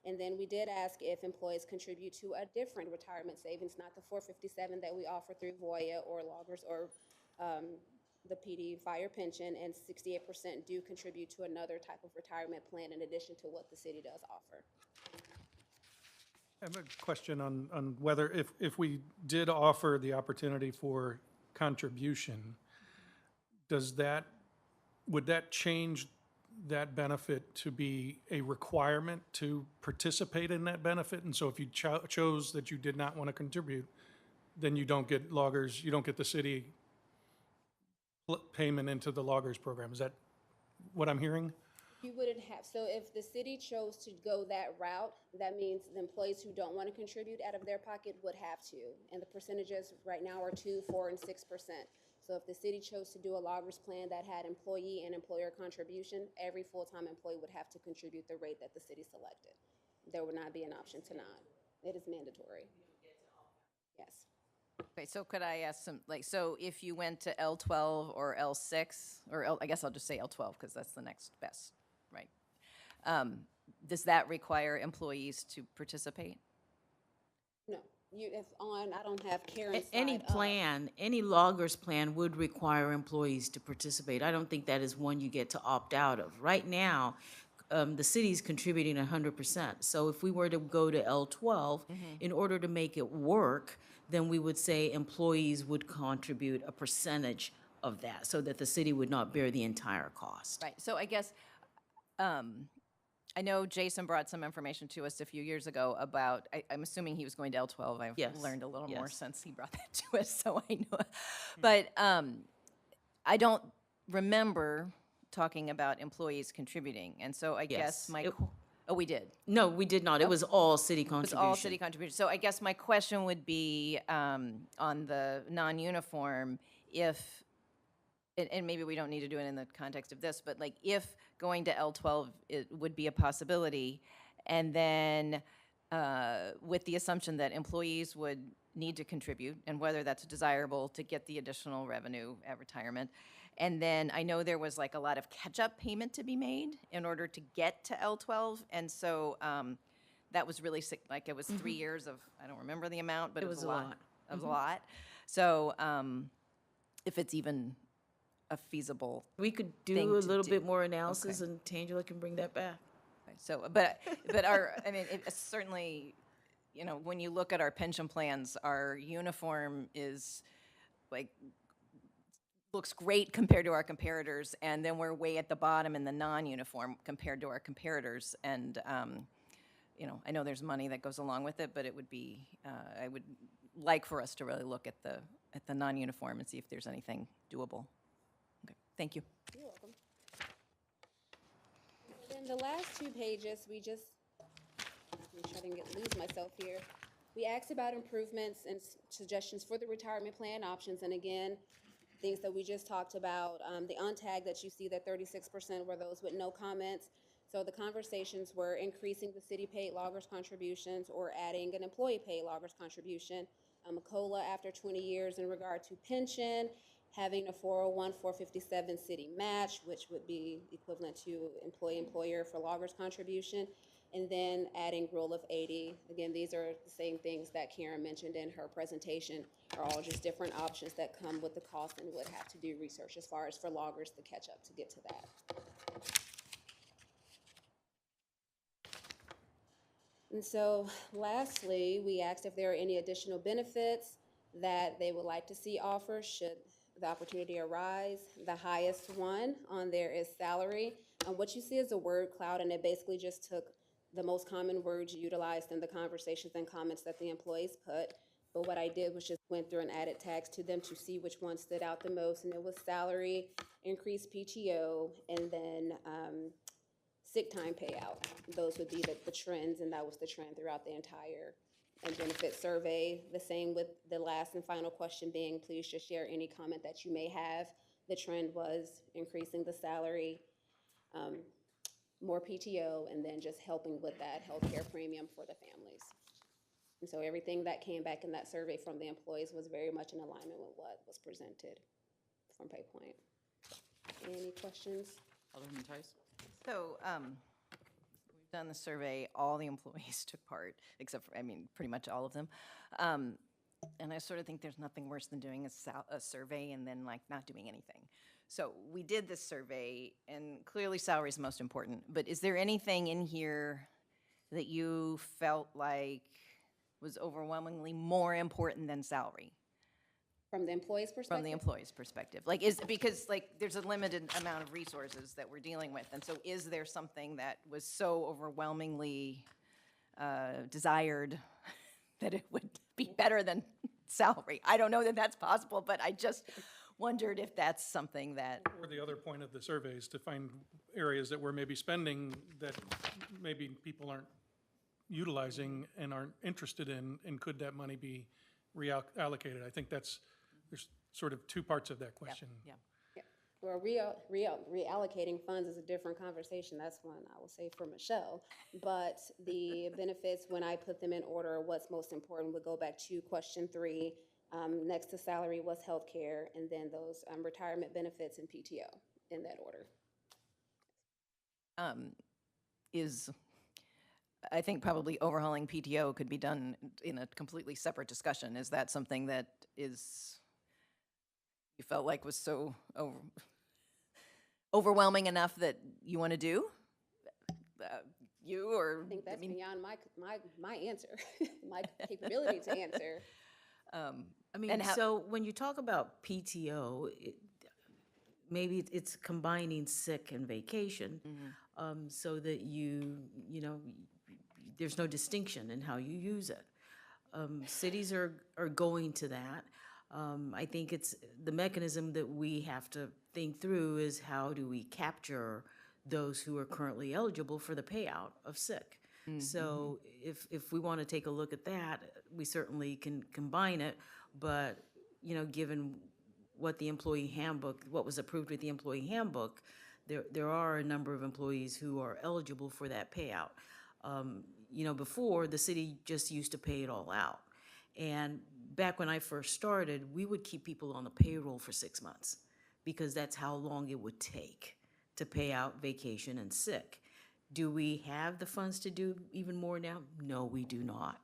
And then we did ask if employees contribute to a different retirement savings, not the 457 that we offer through Voya or loggers or the PD fire pension, and 68% do contribute to another type of retirement plan in addition to what the city does offer. I have a question on whether if we did offer the opportunity for contribution, would that change that benefit to be a requirement to participate in that benefit? And so if you chose that you did not want to contribute, then you don't get loggers, you don't get the city payment into the loggers program. Is that what I'm hearing? You wouldn't have, so if the city chose to go that route, that means the employees who don't want to contribute out of their pocket would have to. And the percentages right now are 2%, 4%, and 6%. So if the city chose to do a loggers plan that had employee and employer contribution, every full-time employee would have to contribute the rate that the city selected. There would not be an option to not. It is mandatory. Yes. Okay, so could I ask so if you went to L12 or L6, or I guess I'll just say L12 because that's the next best, right? Does that require employees to participate? No. I don't have Karen's Any slide up. plan, any loggers plan would require employees to participate. I don't think that is one you get to opt out of. Right now, the city's contributing 100%. So if we were to go to L12, in order to make it work, then we would say employees would contribute a percentage of that so that the city would not bear the entire cost. Right, so I guess I know Jason brought some information to us a few years ago about, I'm assuming he was going to L12. I've Yes, learned a little more yes. since he brought that to us, so I know. But I don't remember talking about employees contributing, and so I guess Yes, oh, we did. No, we did not. It was all city It was contribution. all city contribution. So I guess my question would be, on the non-uniform, if, and maybe we don't need to do it in the context of this, but like if going to L12 it would be a possibility, and then with the assumption that employees would need to contribute, and whether that's desirable to get the additional revenue at retirement. And then I know there was like a lot of catch-up payment to be made in order to get to L12, and so that was really sick, like it was 3 years of, I don't remember the amount, but it was a lot. It was a lot. So if it's even a feasible, We could thing do a to little do. bit more analysis, Okay. and Tangela can bring that back. so, but our, I mean, it's certainly, you know, when you look at our pension plans, our uniform is like, looks great compared to our comparators, and then we're way at the bottom in the non-uniform compared to our comparators. And, you know, I know there's money that goes along with it, but it would be, I would like for us to really look at the non-uniform and see if there's anything doable. Okay, thank you. You're welcome. Then the last 2 pages, we just, make sure I didn't lose myself here. We asked about improvements and suggestions for the retirement plan options, and again, things that we just talked about. The untag that you see, that 36% were those with no comments. So the conversations were increasing the city-paid loggers contributions or adding an employee-paid loggers contribution. A COLA after 20 years in regard to pension, having a 401, 457 city match, which would be equivalent to employee-employer for loggers contribution, and then adding rule of 80. Again, these are the same things that Karen mentioned in her presentation, are all just different options that come with the cost and would have to do research as far as for loggers to catch up to get to that. And so lastly, we asked if there are any additional benefits that they would like to see offered should the opportunity arise. The highest one on there is salary. What you see is a word cloud, and it basically just took the most common words utilized in the conversations and comments that the employees put. But what I did was just went through and added tags to them to see which one stood out the most, and it was salary, increased PTO, and then sick time payout. Those would be the trends, and that was the trend throughout the entire benefit survey. The same with the last and final question being, please just share any comment that you may have. The trend was increasing the salary, more PTO, and then just helping with that healthcare premium for the families. And so everything that came back in that survey from the employees was very much in alignment with what was presented from PayPoint. Any questions? Alderman Tice? So, we've done the survey, all the employees took part, except for, I mean, pretty much all of them. And I sort of think there's nothing worse than doing a survey and then like not doing anything. So we did this survey, and clearly salary is the most important, but is there anything in here that you felt like was overwhelmingly more important than salary? From the employee's perspective? From the employee's perspective, like because like there's a limited amount of resources that we're dealing with, and so is there something that was so overwhelmingly desired that it would be better than salary? I don't know that that's possible, but I just wondered if that's something that. Or the other point of the survey is to find areas that we're maybe spending that maybe people aren't utilizing and aren't interested in, and could that money be reallocated? I think there's sort of 2 parts of that question. Yeah. Well, reallocating funds is a different conversation. That's one I will say for Michelle. But the benefits, when I put them in order, what's most important would go back to question 3. Next to salary was healthcare, and then those retirement benefits and PTO in that order. I think probably overhauling PTO could be done in a completely separate discussion. Is that something that you felt like was so overwhelming enough that you want to do? I think that's beyond my answer, my capability to answer. I mean, so when you talk about PTO, maybe it's combining sick and vacation. so that you know, there's no distinction in how you use it. Cities are going to that. I think it's the mechanism that we have to think through is how do we capture those who are currently eligible for the payout of sick. So if we want to take a look at that, we certainly can combine it, but, you know, given what the employee handbook, what was approved with the employee handbook, there are a number of employees who are eligible for that payout. You know, before, the city just used to pay it all out. And back when I first started, we would keep people on the payroll for 6 months because that's how long it would take to pay out vacation and sick. Do we have the funds to do even more now? No, we do not.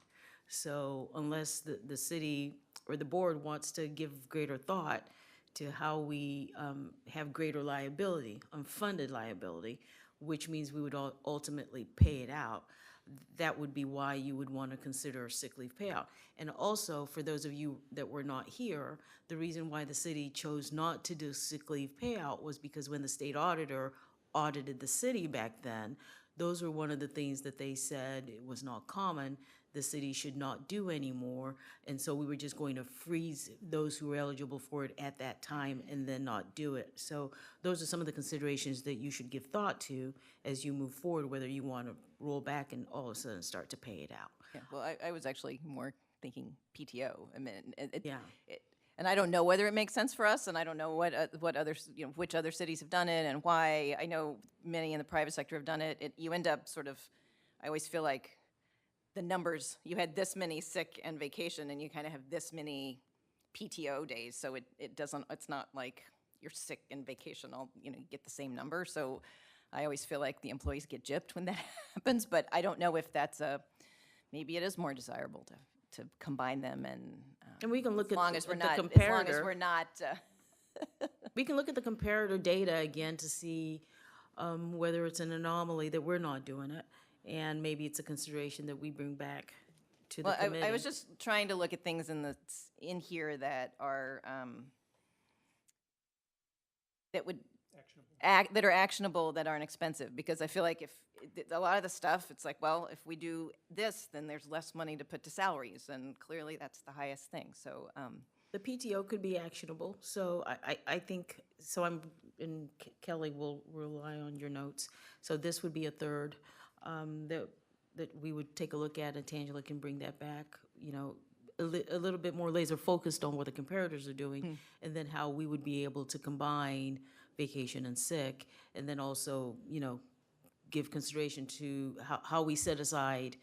So unless the city or the board wants to give greater thought to how we have greater liability, unfunded liability, which means we would ultimately pay it out, that would be why you would want to consider a sick leave payout. And also, for those of you that were not here, the reason why the city chose not to do sick leave payout was because when the state auditor audited the city back then, those were one of the things that they said it was not common, the city should not do anymore. And so we were just going to freeze those who were eligible for it at that time and then not do it. So those are some of the considerations that you should give thought to as you move forward, whether you want to roll back and all of a sudden start to pay it out. Yeah, well, I was actually more thinking PTO. I mean, Yeah. And I don't know whether it makes sense for us, and I don't know what others, you know, which other cities have done it and why. I know many in the private sector have done it. You end up sort of, I always feel like the numbers, you had this many sick and vacation, and you kind of have this many PTO days, so it doesn't, it's not like you're sick and vacation, all, you know, you get the same number. So I always feel like the employees get gypped when that happens, but I don't know if that's maybe it is more desirable to combine them And we can look as at long the as we're the not, as long as comparator. we're not, We can look at the comparator data again to see whether it's an anomaly that we're not doing it, and maybe it's a consideration that we bring back to the well, committee. I was just trying to look at things in here that are, that would, that are actionable, that aren't expensive, because I feel like if, a lot of the stuff, it's like, well, if we do this, then there's less money to put to salaries, and clearly that's the highest thing, so, The PTO could be actionable, so I think, so and Kelly will rely on your notes. So this would be a third that we would take a look at, and Tangela can bring that back, you know, a little bit more laser focused on what the comparators are doing, and then how we would be able to combine vacation and sick, and then also, you know, give consideration to how we set aside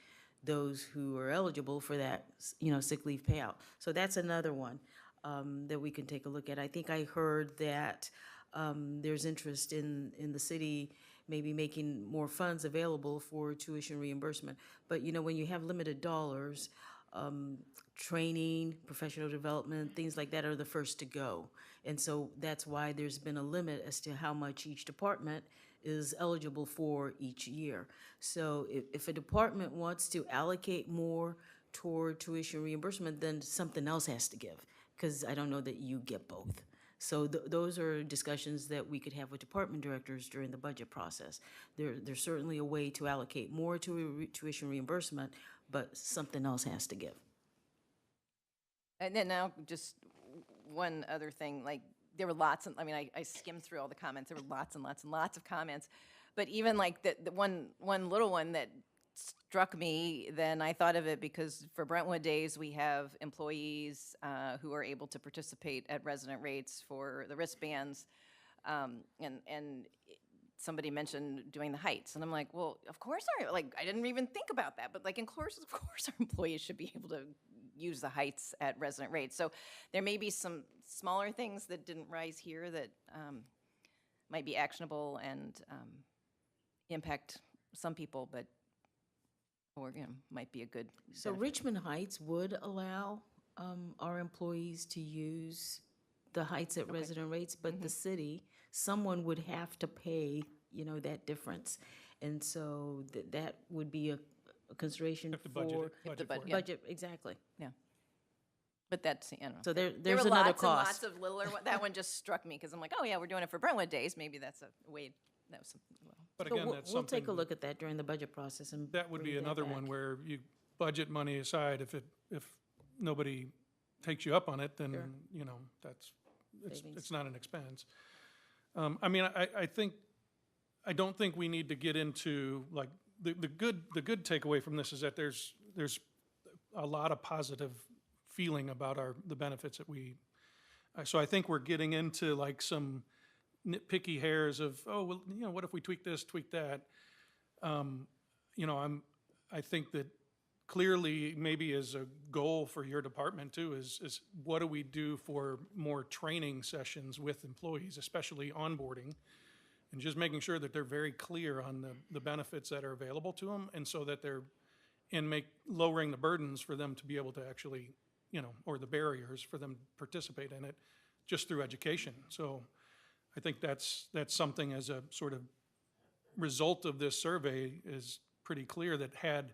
those who are eligible for that, you know, sick leave payout. So that's another one that we can take a look at. I think I heard that there's interest in the city maybe making more funds available for tuition reimbursement. But, you know, when you have limited dollars, training, professional development, things like that are the first to go. And so that's why there's been a limit as to how much each department is eligible for each year. So if a department wants to allocate more toward tuition reimbursement, then something else has to give, because I don't know that you get both. So those are discussions that we could have with department directors during the budget process. There's certainly a way to allocate more to tuition reimbursement, but something else has to give. and then now, just one other thing, like, there were lots, I mean, I skimmed through all the comments, there were lots and lots and lots of comments, but even like the one little one that struck me, then I thought of it because for Brentwood Days, we have employees who are able to participate at resident rates for the wristbands, and somebody mentioned doing the heights, and I'm like, well, of course I didn't even think about that, but like, of course our employees should be able to use the heights at resident rates. So there may be some smaller things that didn't rise here that might be actionable and impact some people, but, or, you know, might be a good So benefit. Richmond Heights would allow our employees to use the heights at resident rates, but the city, someone would have to pay, you know, that difference. And so that would be a consideration Have to budget for. it, budget bud- for it. yeah. Budget, exactly. But that's, I don't know. So There there's were another lots and lots cost. of littler, that one just struck me, because I'm like, oh yeah, we're doing it for Brentwood Days, maybe that's a way, that was, well, But So again, we'll- that's We'll something. take a look at that during the budget process and. That would bring be another back. one where you budget money aside, if nobody takes you up on it, then, Sure. you know, it's Savings. not an expense. I mean, I don't think we need to get into, like, the good takeaway from this is that there's a lot of positive feeling about the benefits that so I think we're getting into like some nitpicky hairs of, oh, well, you know, what if we tweak this, tweak that? You know, I think that clearly maybe as a goal for your department too is what do we do for more training sessions with employees, especially onboarding, and just making sure that they're very clear on the benefits that are available to them, and so that lowering the burdens for them to be able to actually, you know, or the barriers for them to participate in it just through education. So I think that's something as a sort of result of this survey is pretty clear that had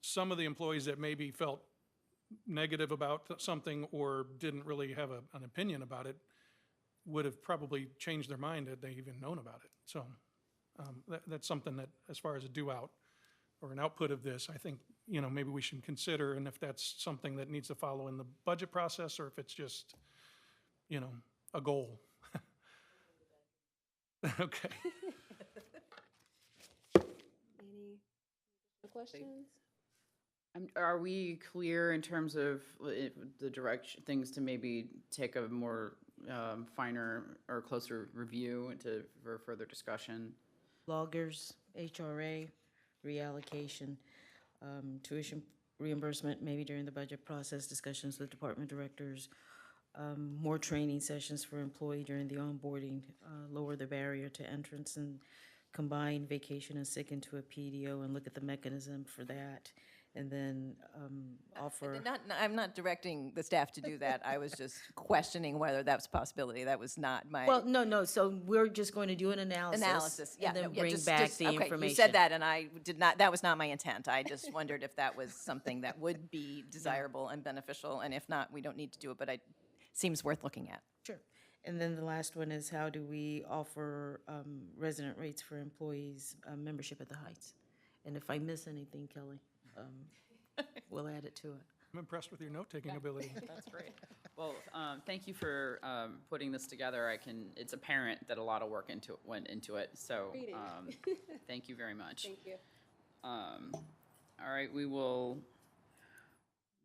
some of the employees that maybe felt negative about something or didn't really have an opinion about it would have probably changed their mind had they even known about it. So that's something that, as far as a due out or an output of this, I think, you know, maybe we should consider, and if that's something that needs to follow in the budget process, or if it's just, you know, a goal. Okay. Any questions? Are we clear in terms of the direction, things to maybe take a more finer or closer review for further discussion? Loggers, HRA, reallocation, tuition reimbursement, maybe during the budget process, discussions with department directors, more training sessions for employee during the onboarding, lower the barrier to entrance, and combine vacation and sick into a PDO and look at the mechanism for that. And then offer. I'm not directing the staff to do that. I was just questioning whether that's a possibility. That was not my. Well, no, so we're just going to do an analysis. Yeah, And then no, yeah, bring just- back just- the okay, information. You said that, and I did not, that was not my intent. I just wondered if that was something that would be desirable and beneficial, and if not, we don't need to do it, but it seems worth looking at. Sure. And then the last one is how do we offer resident rates for employees, membership at the Heights? And if I miss anything, Kelly, we'll add it to it. I'm impressed with your note-taking ability. That's great. Well, thank you for putting this together. It's apparent that a lot of work went into it, so Reading. thank you very much. Thank you. All right, we will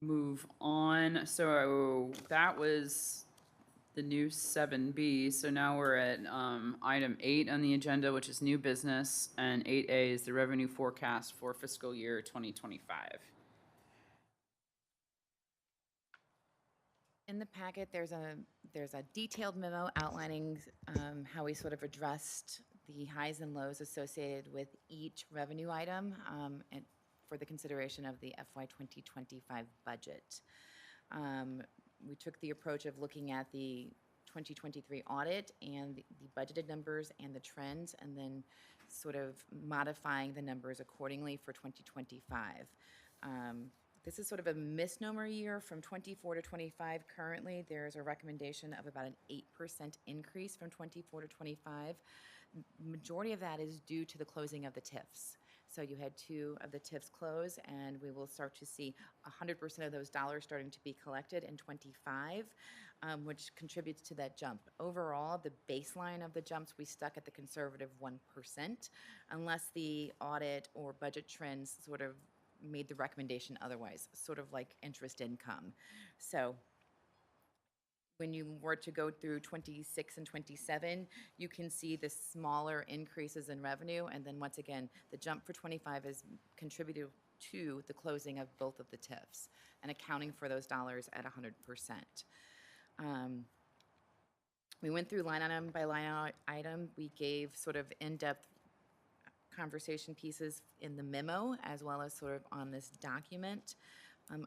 move on. So that was the new 7B. So now we're at item 8 on the agenda, which is new business, and 8A is the revenue forecast for fiscal year 2025. In the packet, there's a detailed memo outlining how we sort of addressed the highs and lows associated with each revenue item and for the consideration of the FY 2025 budget. We took the approach of looking at the 2023 audit and the budgeted numbers and the trends, and then sort of modifying the numbers accordingly for 2025. This is sort of a misnomer year from 24 to 25. Currently, there's a recommendation of about an 8% increase from 24 to 25. Majority of that is due to the closing of the TIFs. So you had 2 of the TIFs close, and we will start to see 100% of those dollars starting to be collected in 25, which contributes to that jump. Overall, the baseline of the jumps, we stuck at the conservative 1%, unless the audit or budget trends sort of made the recommendation otherwise, sort of like interest income. So when you were to go through 26 and 27, you can see the smaller increases in revenue. And then once again, the jump for 25 is contributed to the closing of both of the TIFs and accounting for those dollars at 100%. We went through line item by line item. We gave sort of in-depth conversation pieces in the memo as well as sort of on this document.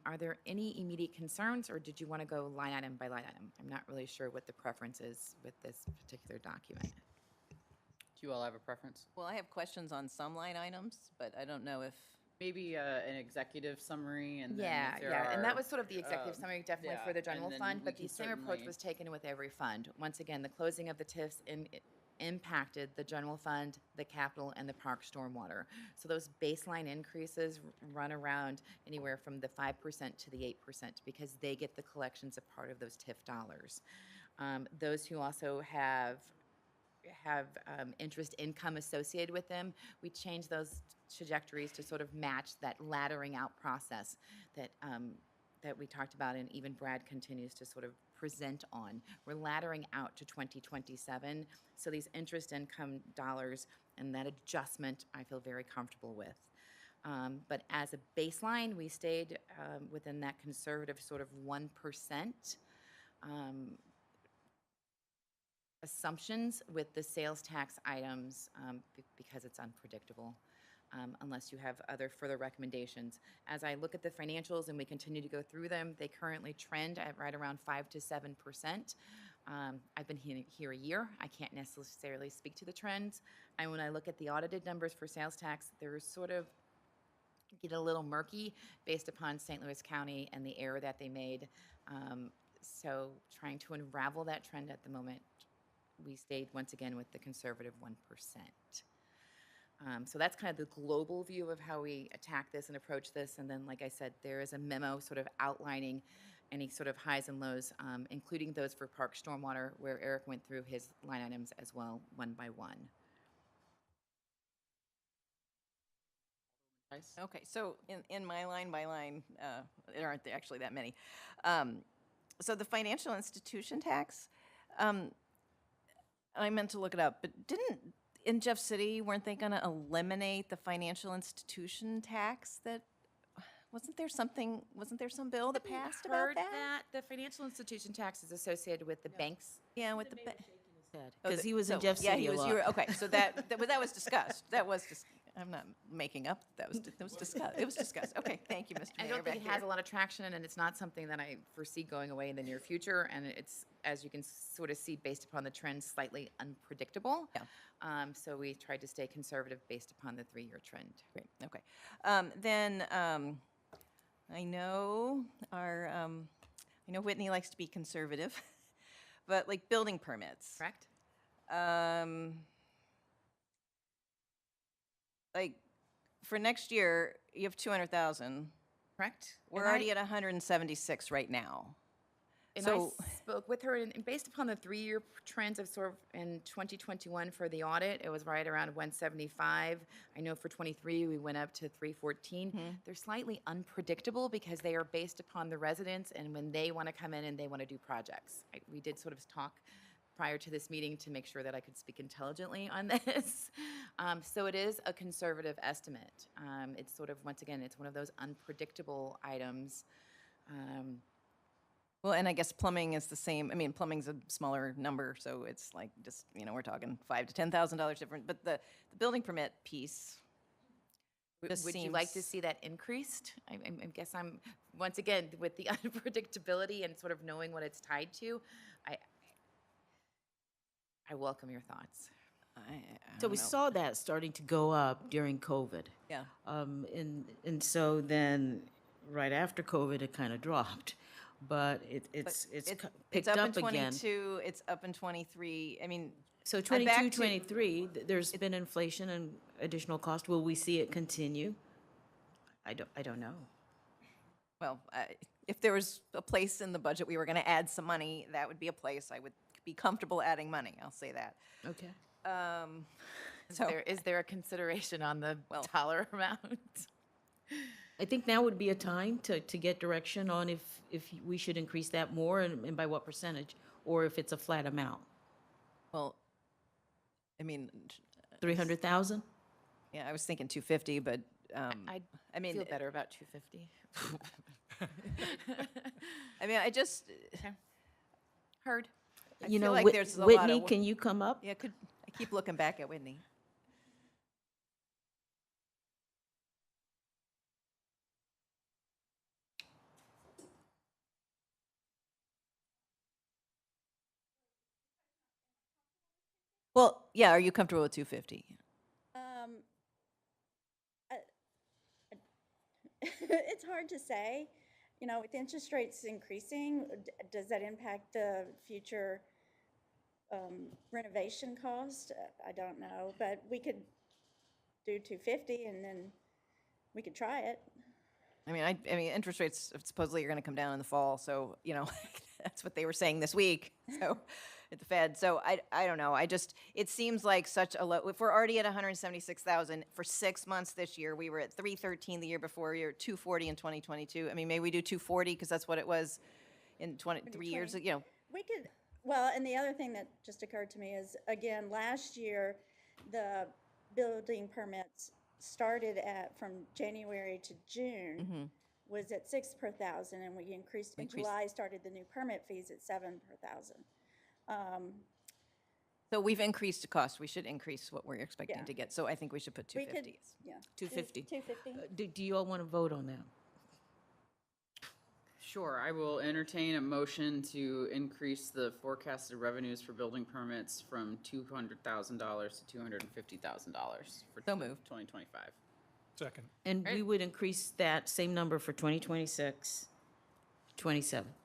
Are there any immediate concerns, or did you want to go line item by line item? I'm not really sure what the preference is with this particular document. Do you all have a preference? Well, I have questions on some line items, but I don't know if. Maybe an executive summary, and then Yeah, if there yeah, and that are, was sort of the executive summary definitely yeah, for the and general then fund, we but can the same approach certainly- was taken with every fund. Once again, the closing of the TIFs impacted the general fund, the capital, and the park stormwater. So those baseline increases run around anywhere from the 5% to the 8% because they get the collections of part of those TIF dollars. Those who also have interest income associated with them, we change those trajectories to sort of match that laddering out process that that we talked about, and even Brad continues to sort of present on. We're laddering out to 2027, so these interest income dollars and that adjustment I feel very comfortable with. But as a baseline, we stayed within that conservative sort of 1% assumptions with the sales tax items because it's unpredictable. Unless you have other further recommendations. As I look at the financials and we continue to go through them, they currently trend at right around 5 to 7%. I've been here a year. I can't necessarily speak to the trends. And when I look at the audited numbers for sales tax, they're sort of get a little murky based upon St. Louis County and the error that they made. So trying to unravel that trend at the moment, we stayed once again with the conservative 1%. So that's kind of the global view of how we attack this and approach this. And then, like I said, there is a memo sort of outlining any sort of highs and lows, including those for park stormwater, where Eric went through his line items as well, one by one. Okay, so in my line by line, there aren't actually that many. So the financial institution tax, I meant to look it up, but in Jeff City, weren't they going to eliminate the financial institution tax? Wasn't there some bill that passed about Heard that? the financial institution tax is associated with the banks. Yeah, with the Because he was in Jeff yeah, City a lot. Okay, so that was discussed. I'm not making up. That was discussed. It was discussed. Okay, thank you, Mr. I Mayor. don't think back it has here. a lot of traction, and it's not something that I foresee going away in the near future. And it's, as you can sort of see, based upon the trends, slightly unpredictable. Yeah. So we tried to stay conservative based upon the 3-year trend. Great. Okay. Then I know Whitney likes to be conservative, but like building permits. Correct? Like for next year, you have 200,000. Correct? We're already at 176 right now. And So- I spoke with her, and based upon the 3-year trends of sort of in 2021 for the audit, it was right around 175. I know for 23, we went up to 314. They're slightly unpredictable because they are based upon the residents and when they want to come in and they want to do projects. We did sort of talk prior to this meeting to make sure that I could speak intelligently on this. So it is a conservative estimate. It's sort of, once again, it's one of those unpredictable items. Well, and I guess plumbing is the same. I mean, plumbing's a smaller number, so it's like just, we're talking $5,000 to $10,000 different. But the building permit piece just Would you like to seems- see that increased? I guess I'm, once again, with the unpredictability and sort of knowing what it's tied to, I welcome your thoughts. I So don't we know. saw that starting to go up during COVID. Yeah. And so then, right after COVID, it kind of dropped. But it's picked up in up again. 22. It's up in 23. I mean, So back 22, to- 23, there's been inflation and additional cost. Will we see it continue? I don't know. well, if there was a place in the budget we were going to add some money, that would be a place I would be comfortable adding money. I'll say that. Okay. So Is there a consideration on the dollar amount? I think now would be a time to get direction on if we should increase that more and by what percentage, or if it's a flat amount. well, I mean, 300,000? yeah, I was thinking 250, but I mean, feel better about 250. I mean, I just Heard. I You feel know, like there's a lot of Whitney, wo- can you come up? I keep looking back at Whitney. Well, yeah, are you comfortable with 250? It's hard to say. With interest rates increasing, does that impact the future renovation cost, I don't know, but we could do 250 and then we could try it. I mean, interest rates supposedly are going to come down in the fall, so, that's what they were saying this week, so, at the Fed. So I don't know. It seems like such a low, if we're already at 176,000 for 6 months this year, we were at 313 the year before, we were at 240 in 2022. I mean, maybe we do 240 because that's what it was in 3 years, We could, well, and the other thing that just occurred to me is, again, last year, the building permits started from January to June was at 6 per thousand, and we increased, in July, started the new permit fees at 7 per thousand. So we've increased the cost. We should increase what we're expecting Yeah. to get. So I think we should put We could, 250. yeah. 250. 250. Do you all want to vote on that? Sure, I will entertain a motion to increase the forecasted revenues for building permits from $200,000 to $250,000 for So moved. 2025. Second. And we would increase that same number for 2026, 27.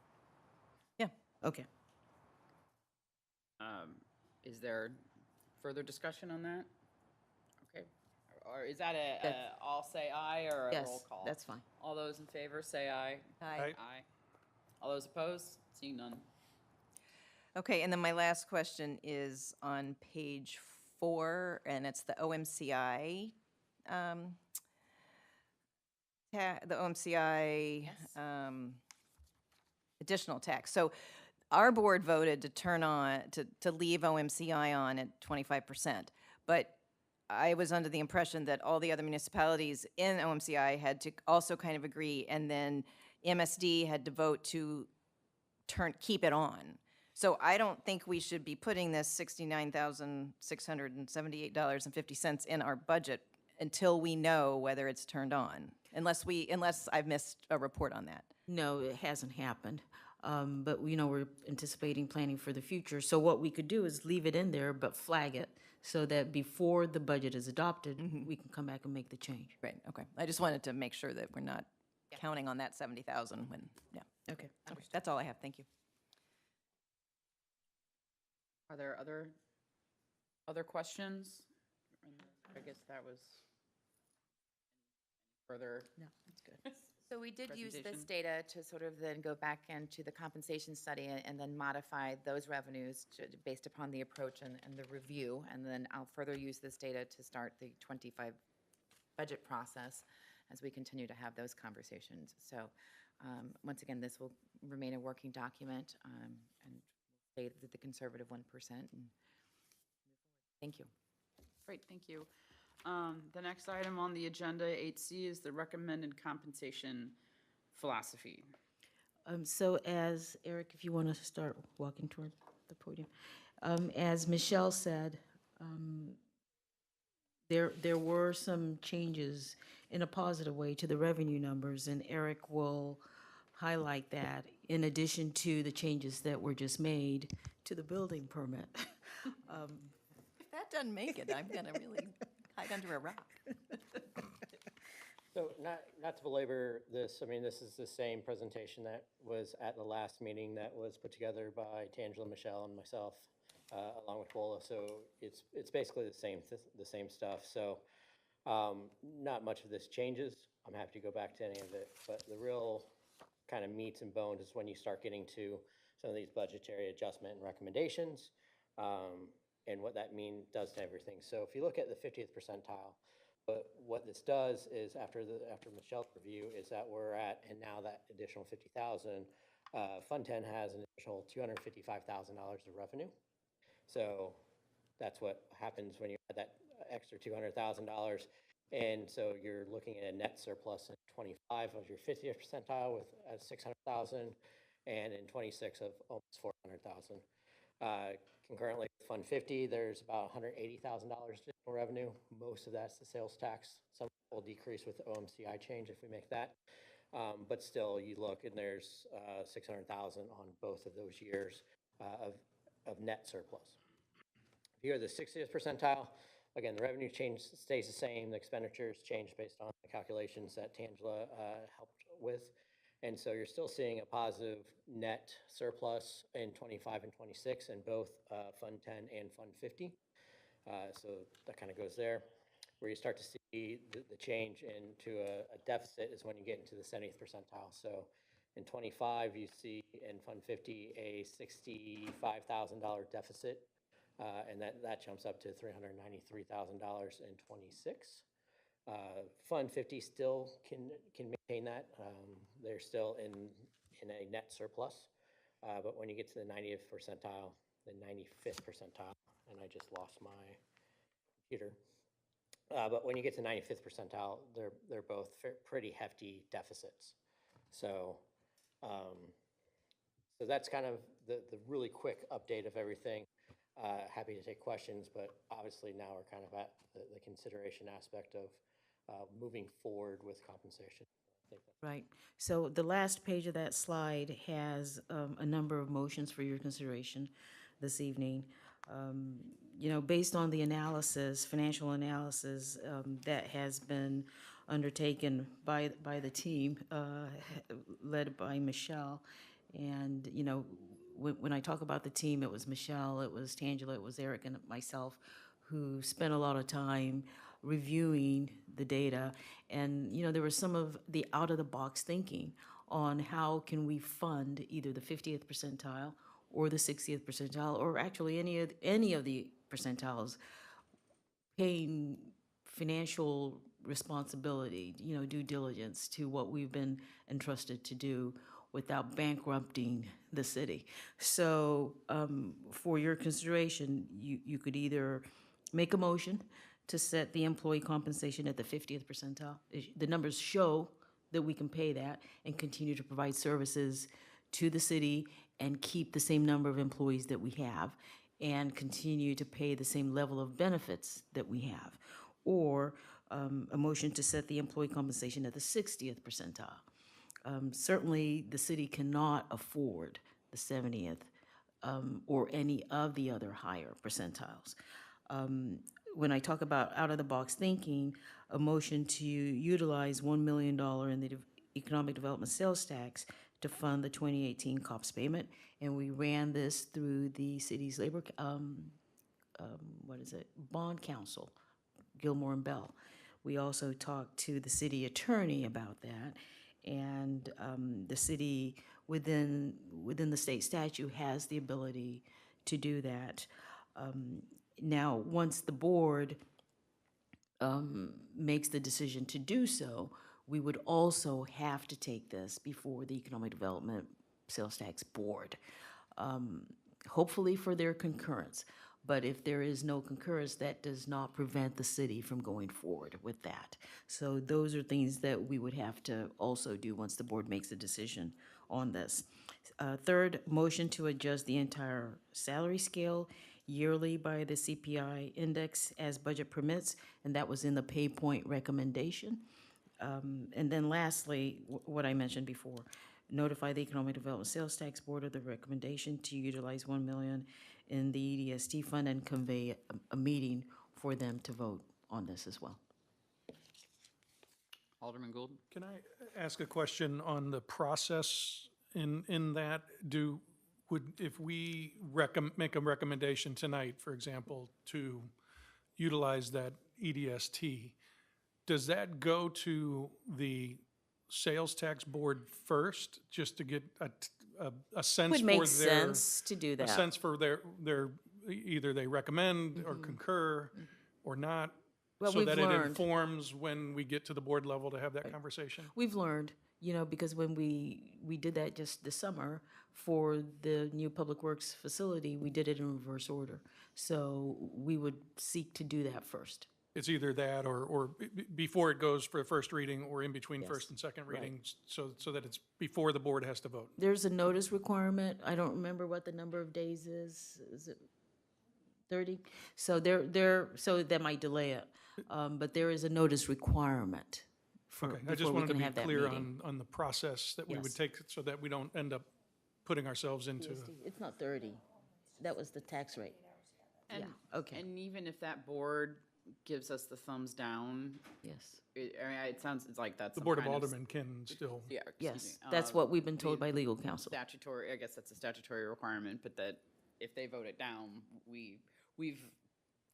Yeah. Okay. Is there further discussion on that? Okay, or is that a That's- all say aye or a Yes, roll call? that's fine. All those in favor, say aye. Aye. Aye. All those opposed? Seeing none. Okay, and then my last question is on page 4, and it's the OMCI, the OMCI additional tax. So our board voted to turn on, to leave OMCI on at 25%. But I was under the impression that all the other municipalities in OMCI had to also kind of agree, and then MSD had to vote to keep it on. So I don't think we should be putting this $69,678.50 in our budget until we know whether it's turned on, unless I've missed a report on that. No, it hasn't happened. But we're anticipating planning for the future. So what we could do is leave it in there, but flag it so that before the budget is adopted, we can come back and make the change. Right, okay. I just wanted to make sure that we're not counting on that 70,000 when, yeah. Okay. Okay, that's all I have, thank you. Are there other questions? I guess that was further. No, that's good. So we did use this Presentation. data to sort of then go back into the compensation study and then modify those revenues based upon the approach and the review. And then I'll further use this data to start the 25 budget process as we continue to have those conversations. So once again, this will remain a working document and stay at the conservative 1%. And thank you. Great, thank you. The next item on the agenda, 8C, is the recommended compensation philosophy. So as, Eric, if you want to start walking toward the podium. As Michelle said, there were some changes in a positive way to the revenue numbers, and Eric will highlight that in addition to the changes that were just made to the building permit. If that doesn't make it, I'm gonna really hide under a rock. So not to belabor this, I mean, this is the same presentation that was at the last meeting that was put together by Tangela, Michelle, and myself, along with Wola. So it's basically the same stuff. So not much of this changes. I'm happy to go back to any of it, but the real kind of meats and bones is when you start getting to some of these budgetary adjustment and recommendations, and what that does to everything. So if you look at the 50th percentile, but what this does is after Michelle's review is that we're at, and now that additional 50,000, Fund 10 has an additional $255,000 of revenue. So that's what happens when you add that extra $200,000. And so you're looking at a net surplus in 25 of your 50th percentile with 600,000, and in 26 of almost 400,000. Concurrently, with Fund 50, there's about $180,000 additional revenue. Most of that's the sales tax. Some will decrease with the OMCI change if we make that. But still, you look and there's 600,000 on both of those years of net surplus. If you're the 60th percentile, again, the revenue change stays the same. The expenditures change based on the calculations that Tangela helped with. And so you're still seeing a positive net surplus in 25 and 26 in both Fund 10 and Fund 50. So that kind of goes there. Where you start to see the change into a deficit is when you get into the 70th percentile. So in 25, you see in Fund 50 a $65,000 deficit, and that jumps up to $393,000 in 26. Fund 50 still can maintain that. They're still in a net surplus. But when you get to the 90th percentile, the 95th percentile, and I just lost my computer. But when you get to 95th percentile, they're both pretty hefty deficits. So, so that's kind of the really quick update of everything. Happy to take questions, but obviously now we're kind of at the consideration aspect of moving forward with compensation. Right. So the last page of that slide has a number of motions for your consideration this evening. You know, based on the analysis, financial analysis that has been undertaken by the team led by Michelle, and you know, when I talk about the team, it was Michelle, it was Tangela, it was Eric, and myself, who spent a lot of time reviewing the data. And, you know, there was some of the out-of-the-box thinking on how can we fund either the 50th percentile or the 60th percentile, or actually any of the percentiles, paying financial responsibility, you know, due diligence to what we've been entrusted to do without bankrupting the city. So for your consideration, you could either make a motion to set the employee compensation at the 50th percentile. The numbers show that we can pay that and continue to provide services to the city and keep the same number of employees that we have and continue to pay the same level of benefits that we have. Or a motion to set the employee compensation at the 60th percentile. Certainly, the city cannot afford the 70th or any of the other higher percentiles. When I talk about out-of-the-box thinking, a motion to utilize $1 million in the economic development sales tax to fund the 2018 COPS payment, and we ran this through the city's labor, bond council, Gilmore and Bell. We also talked to the city attorney about that, and the city within the state statute has the ability to do that. Now, once the board makes the decision to do so, we would also have to take this before the Economic Development Sales Tax Board, hopefully for their concurrence. But if there is no concurrence, that does not prevent the city from going forward with that. So those are things that we would have to also do once the board makes a decision on this. Third, motion to adjust the entire salary scale yearly by the CPI index as budget permits, and that was in the pay point recommendation. And then lastly, what I mentioned before, notify the Economic Development Sales Tax Board of the recommendation to utilize $1 million in the EDST fund and convey a meeting for them to vote on this as well. Alderman Gould? Can I ask a question on the process in that? If we make a recommendation tonight, for example, to utilize that EDST, does that go to the sales tax board first, just to get a sense Would for make their sense to do a that. sense for their either they recommend or concur or not, Well, so we've that learned. it informs when we get to the board level to have that conversation? We've learned, you know, because when we did that just this summer for the new Public Works facility, we did it in reverse order. So we would seek to do that first. It's either that or before it goes for first reading or in between Yes, first and second right. readings, so that it's before the board has to vote. There's a notice requirement. I don't remember what the number of days is. Is it 30? So so that might delay it. But there is a notice requirement for, Okay, I just before we wanted to can be have that clear meeting. on the process that we would Yes. take, so that we don't end up putting ourselves into. It's not 30. That was the tax rate. And, Yeah, okay. And even if that board gives us the thumbs down, Yes. it sounds, it's like that's The some Board of kind Aldermen can still, Yeah, excuse Yes, me, that's what we've been told the by legal counsel. Statutory, I guess that's a statutory requirement, but that if they vote it down, we've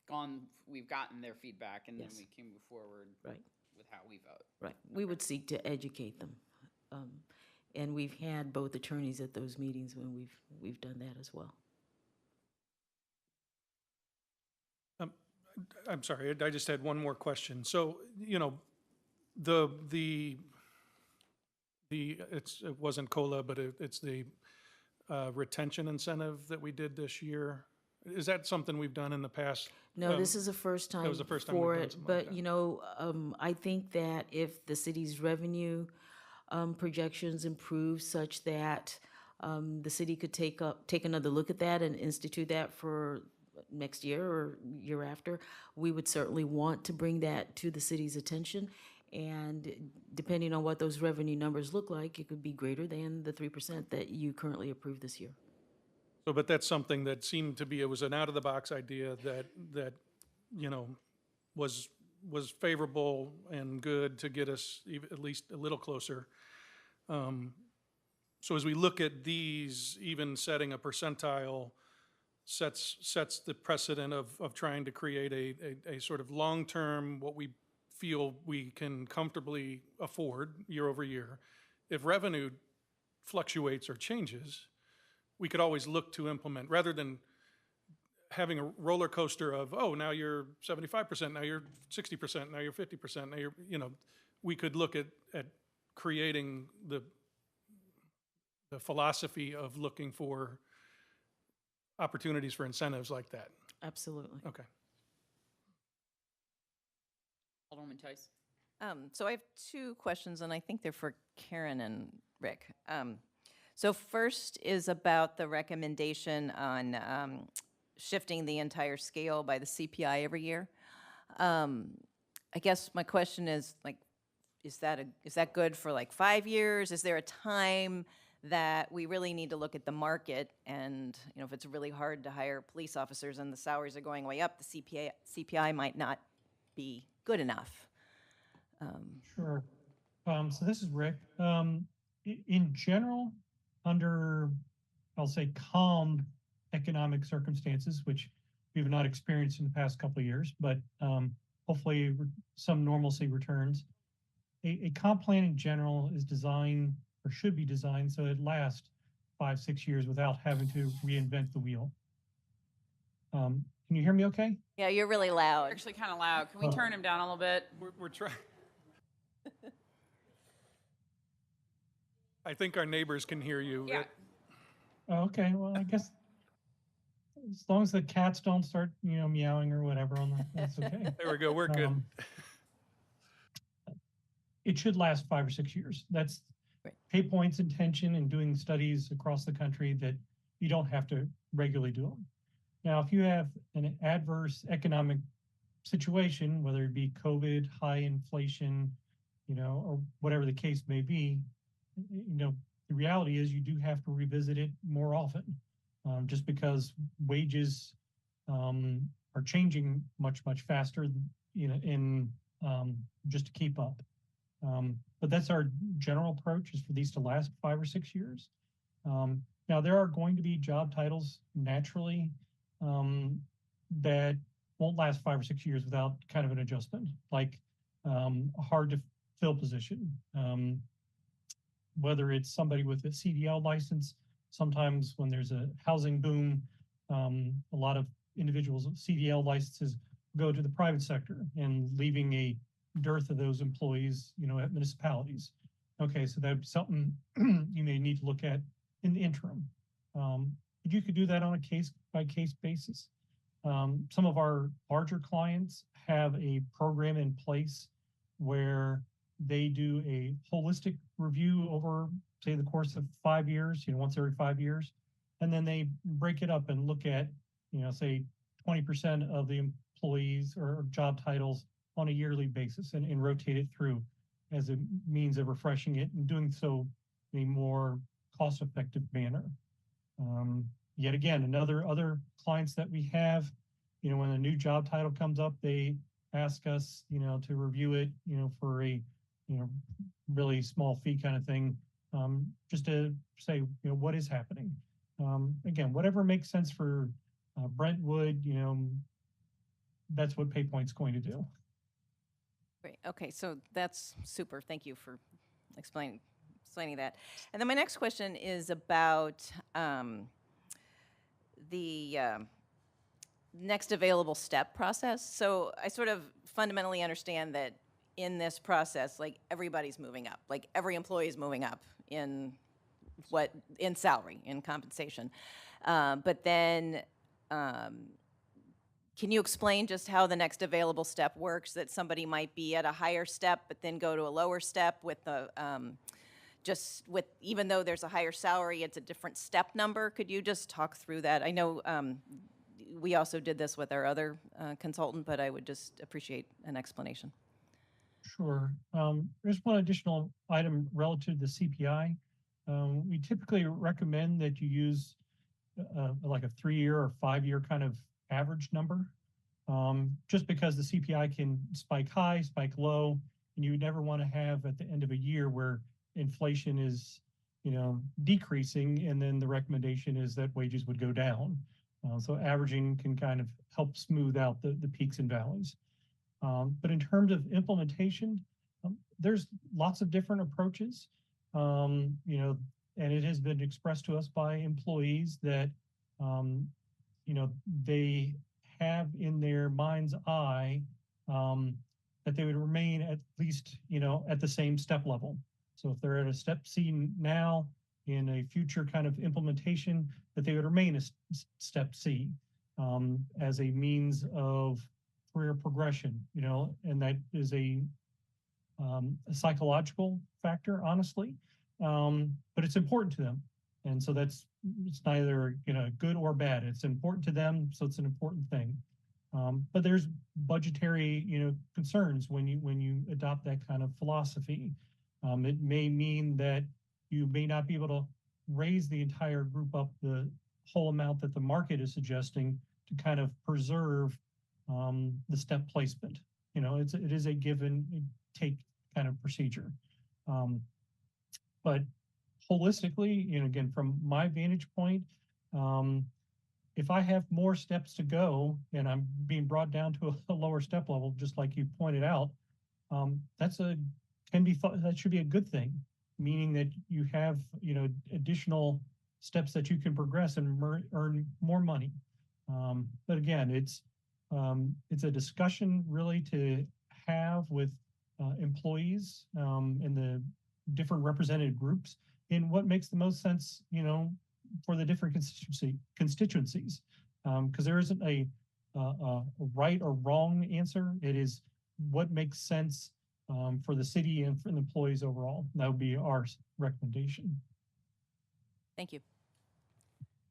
gotten their feedback, and then Yes. we can move forward Right. with how we vote. Right. We would seek to educate them. And we've had both attorneys at those meetings when we've done that as well. I'm sorry, I just had one more question. So, you know, it wasn't COLA, but it's the retention incentive that we did this year. Is that something we've done in the past? No, this is the first time was the first time we've for done it, something like but, that. you know, I think that if the city's revenue projections improve such that the city could take another look at that and institute that for next year or year after, we would certainly want to bring that to the city's attention. And depending on what those revenue numbers look like, it could be greater than the 3% that you currently approved this year. So, but that's something that seemed to be, it was an out-of-the-box idea that, you know, was favorable and good to get us at least a little closer. So as we look at these, even setting a percentile sets the precedent of trying to create a sort of long-term, what we feel we can comfortably afford year over year. If revenue fluctuates or changes, we could always look to implement, rather than having a roller coaster of, oh, now you're 75%, now you're 60%, now you're 50%, now you're, you know, we could look at creating the philosophy of looking for opportunities for incentives like that. Absolutely. Okay. Alderman Tice? So I have two questions, and I think they're for Karen and Rick. So first is about the recommendation on shifting the entire scale by the CPI every year. I guess my question is, like, is that good for like 5 years? Is there a time that we really need to look at the market, and, you know, if it's really hard to hire police officers and the salaries are going way up, the CPI might not be good enough? Sure. So this is Rick. In general, under, I'll say, calm economic circumstances, which we've not experienced in the past couple of years, but hopefully some normalcy returns. A comp plan in general is designed, or should be designed, so it lasts 5-6 years without having to reinvent the wheel. Can you hear me okay? Yeah, you're really loud. Actually kind of loud. Can we turn him down a little bit? We're trying. I think our neighbors can hear you. Yeah. Okay, well, I guess as long as the cats don't start, you know, meowing or whatever, that's okay. There we go, we're good. It should last 5 or 6 years. That's Right. PayPoint's intention in doing studies across the country, that you don't have to regularly do them. Now, if you have an adverse economic situation, whether it be COVID, high inflation, you know, or whatever the case may be, you know, the reality is you do have to revisit it more often, just because wages are changing much faster, you know, in just to keep up. But that's our general approach, is for these to last 5 or 6 years. Now, there are going to be job titles naturally that won't last 5 or 6 years without kind of an adjustment, like a hard to fill position. Whether it's somebody with a CDL license, sometimes when there's a housing boom, a lot of individuals with CDL licenses go to the private sector, and leaving a dearth of those employees, you know, at municipalities. Okay, so that'd be something you may need to look at in the interim. But you could do that on a case-by-case basis. Some of our larger clients have a program in place where they do a holistic review over, say, the course of 5 years, you know, once every 5 years. And then they break it up and look at, you know, say 20% of the employees or job titles on a yearly basis, and rotate it through as a means of refreshing it, and doing so in a more cost-effective manner. Yet again, other clients that we have, you know, when a new job title comes up, they ask us, to review it, for a, really small fee kind of thing, just to say, what is happening. Again, whatever makes sense for Brentwood, that's what PayPoint's going to do. Great. Okay, so that's super. Thank you for explaining that. And then my next question is about the next available step process. So I sort of fundamentally understand that in this process, like everybody's moving up, like every employee is moving up in salary, in compensation. But then, can you explain just how the next available step works? That somebody might be at a higher step, but then go to a lower step with the even though there's a higher salary, it's a different step number. Could you just talk through that? I know we also did this with our other consultant, but I would just appreciate an explanation. Sure. There's one additional item relative to CPI. We typically recommend that you use like a 3-year or 5-year kind of average number, just because the CPI can spike high, spike low, and you would never want to have at the end of a year where inflation is, decreasing, and then the recommendation is that wages would go down. So averaging can kind of help smooth out the peaks and valleys. But in terms of implementation, there's lots of different approaches, and it has been expressed to us by employees that, they have in their mind's eye that they would remain at least, at the same step level. So if they're at a step C now, in a future kind of implementation, that they would remain a step C as a means of career progression, and that is a psychological factor, honestly, but it's important to them. And so it's neither, good or bad. It's important to them, so it's an important thing. But there's budgetary, concerns when you adopt that kind of philosophy. It may mean that you may not be able to raise the entire group up the whole amount that the market is suggesting to kind of preserve the step placement. It is a give and take kind of procedure. But holistically, again, from my vantage point, if I have more steps to go and I'm being brought down to a lower step level, just like you pointed out, that should be a good thing, meaning that you have, additional steps that you can progress and earn more money. But again, it's a discussion really to have with employees in the different represented groups in what makes the most sense, for the different constituencies. Because there isn't a right or wrong answer. It is what makes sense for the city and for the employees overall. That would be our recommendation. Thank you.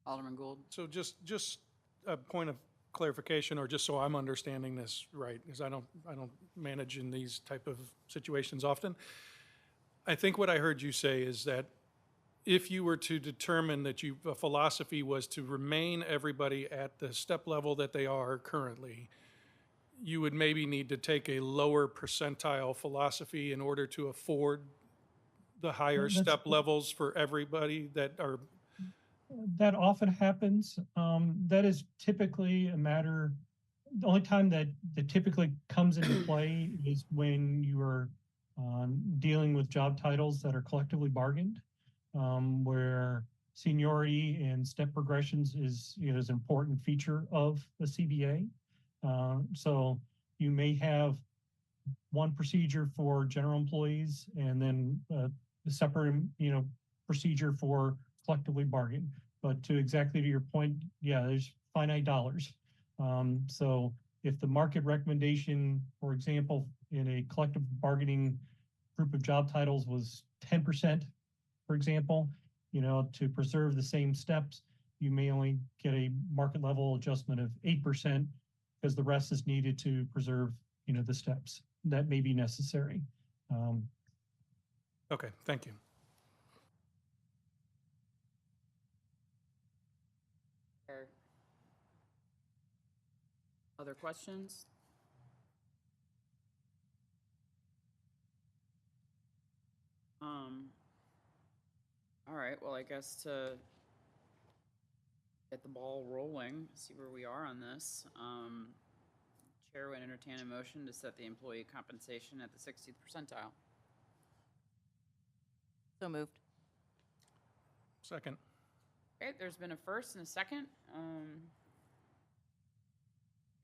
Alderman Gould. So just a point of clarification, or just so I'm understanding this right, because I don't manage in these type of situations often. I think what I heard you say is that if you were to determine that a philosophy was to remain everybody at the step level that they are currently, you would maybe need to take a lower percentile philosophy in order to afford the higher step levels for everybody that are. That often happens. That is typically a matter. The only time that typically comes into play is when you are dealing with job titles that are collectively bargained, where seniority and step progressions is an important feature of a CBA. So you may have one procedure for general employees and then a separate, procedure for collectively bargained. But exactly to your point, yeah, there's finite dollars. So if the market recommendation, for example, in a collective bargaining group of job titles was 10%, for example, to preserve the same steps, you may only get a market level adjustment of 8% because the rest is needed to preserve, the steps that may be necessary. Okay, thank you. Other questions? right, well, I guess to get the ball rolling, see where we are on this, Chair would entertain a motion to set the employee compensation at the 60th percentile. So moved. Second. Okay, there's been a first and a second.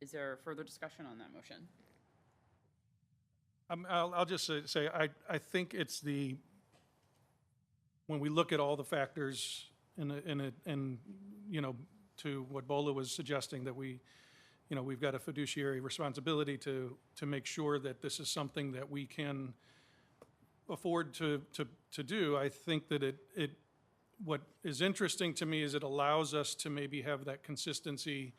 Is there further discussion on that motion? I'll just say, I think it's when we look at all the factors and, you know, to what Bola was suggesting, that we've got a fiduciary responsibility to make sure that this is something that we can afford to do. I think that what is interesting to me is it allows us to maybe have that consistency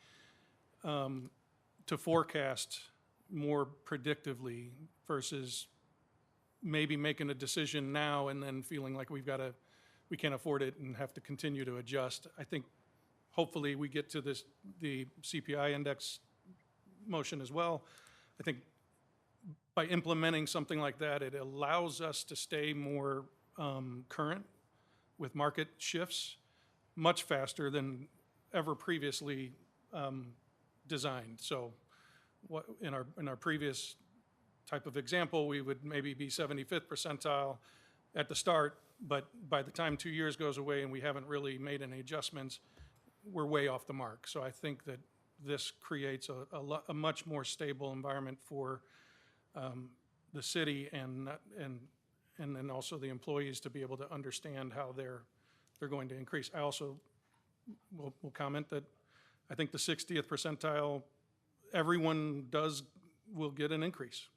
to forecast more predictively versus maybe making a decision now and then feeling like we can't afford it and have to continue to adjust. I think hopefully we get to the CPI index motion as well. I think by implementing something like that, it allows us to stay more current with market shifts much faster than ever previously designed. So what in our previous type of example, we would maybe be 75th percentile at the start, but by the time 2 years goes away and we haven't really made any adjustments, we're way off the mark. So I think that this creates a much more stable environment for the city and then also the employees to be able to understand how they're going to increase. I also will comment that I think the 60th percentile, everyone will get an increase.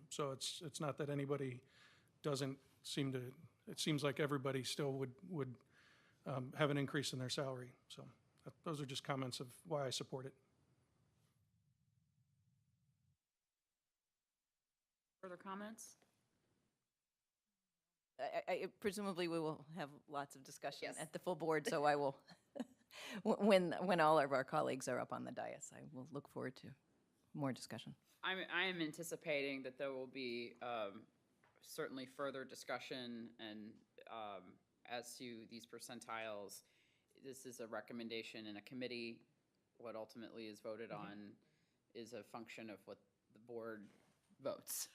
So it's not that anybody doesn't seem to, it seems like everybody still would have an increase in their salary. So those are just comments of why I support it. Further comments? Presumably, we will have lots of discussion Yes. at the full board, so I will, when all of our colleagues are up on the dais, I will look forward to more discussion. I am anticipating that there will be certainly further discussion and as to these percentiles. This is a recommendation in a committee. What ultimately is voted on is a function of what the board votes.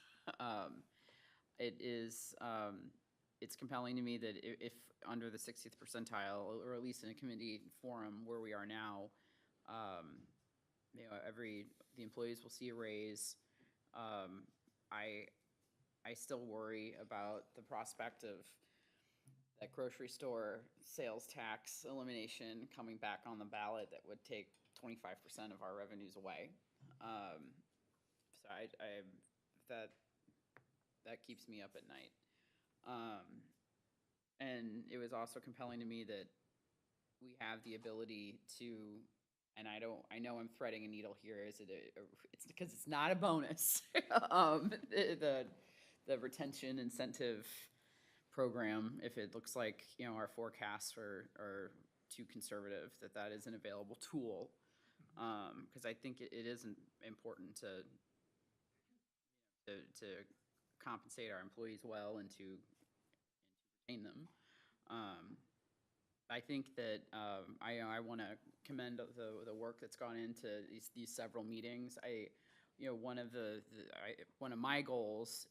It's compelling to me that if under the 60th percentile, or at least in a committee forum where we are now, the employees will see a raise. I still worry about the prospect of that grocery store sales tax elimination coming back on the ballot that would take 25% of our revenues away. So that keeps me up at night. And it was also compelling to me that we have the ability to, and I know I'm threading a needle here, it's because it's not a bonus. The retention incentive program, if it looks like, our forecasts are too conservative, that is an available tool. Because I think it is important to compensate our employees well and to retain them. I think that I want to commend the work that's gone into these several meetings. One of my goals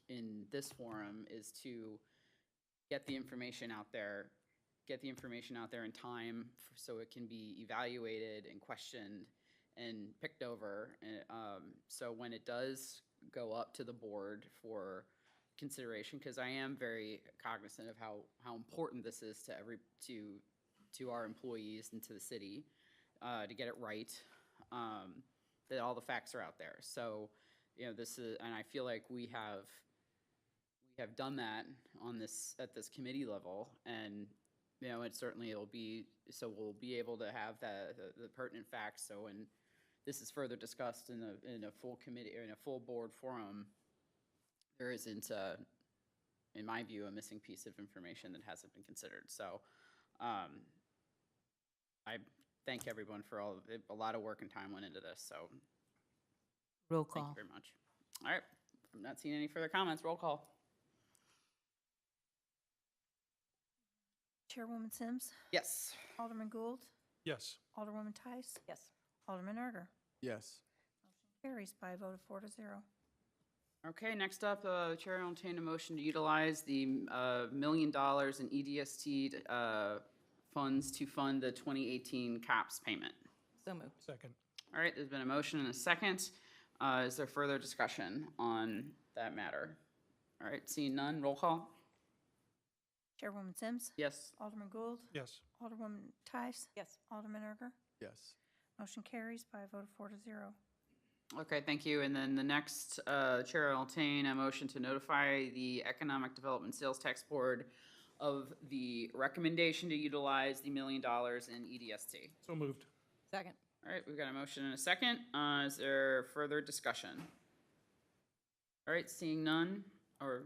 in this forum is to get the information out there in time so it can be evaluated and questioned and picked over. So when it does go up to the board for consideration, because I am very cognizant of how important this is to our employees and to the city to get it right, that all the facts are out there. So this is, and I feel like we have done that at this committee level, and it certainly will be, so we'll be able to have the pertinent facts. So when this is further discussed in a full committee or in a full board forum, there isn't, in my view, a missing piece of information that hasn't been considered. So I thank everyone for a lot of work and time went into this. So Roll thank call. you very much. All right, I'm not seeing any further comments. Roll call. Chairwoman Sims, Yes. Alderman Gould, Yes. Alderwoman Tice, Yes. Alderman Erger. Yes. Carries by a vote of 4-0. Okay, next up, the chair will entertain a motion to utilize the $1 million in EDST funds to fund the 2018 COPS payment. So moved. Second. All right, there's been a motion and a second. Is there further discussion on that matter? All right, seeing none, roll call? Chairwoman Sims, Yes. Alderman Gould, Yes. Alderwoman Tice, Yes. Alderman Erger. Yes. Motion carries by a vote of 4-0. Okay, thank you. And then the next, chair will entertain a motion to notify the Economic Development Sales Tax Board of the recommendation to utilize the $1 million in EDST. So moved. Second. All right, we've got a motion and a second. Is there further discussion? All right, seeing none, or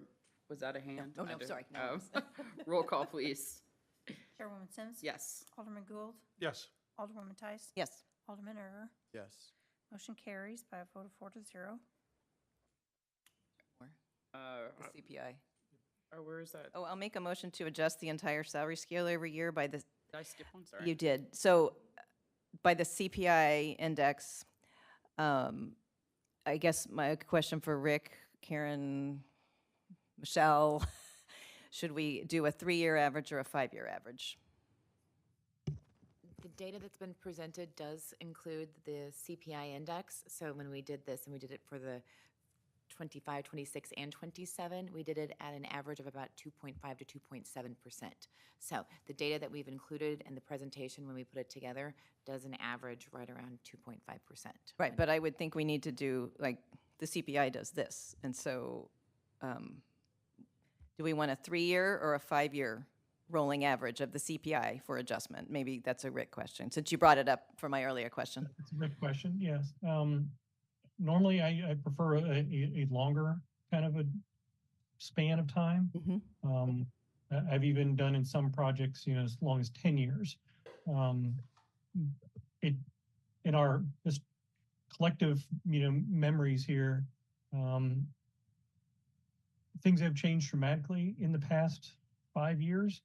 was that a hand? Oh, no, I did- sorry. No. Oh. Roll call, please. Chairwoman Sims. Yes. Alderman Gould, Yes. Alderwoman Tice, Yes. Alderman Erger. Yes. Motion carries by a vote of 4-0. Uh, The CPI. where is that? Oh, I'll make a motion to adjust the entire salary scale every year by the, Did I skip one? Sorry. you did. So by the CPI index, I guess my question for Rick, Karen, Michelle, should we do a 3-year average or a 5-year average? The data that's been presented does include the CPI index. So when we did this, and we did it for the 25, 26, and 27, we did it at an average of about 2.5 to 2.7%. So the data that we've included in the presentation when we put it together does an average right around 2.5%. Right, but I would think we need to do, like, the CPI does this. And so do we want a 3-year or a 5-year rolling average of the CPI for adjustment? Maybe that's a Rick question, since you brought it up for my earlier question. That's a great question, yes. Normally, I prefer a longer kind of a span of time. Mhm. I've even done in some projects, as long as 10 years. In our just collective, memories here, things have changed dramatically in the past 5 years.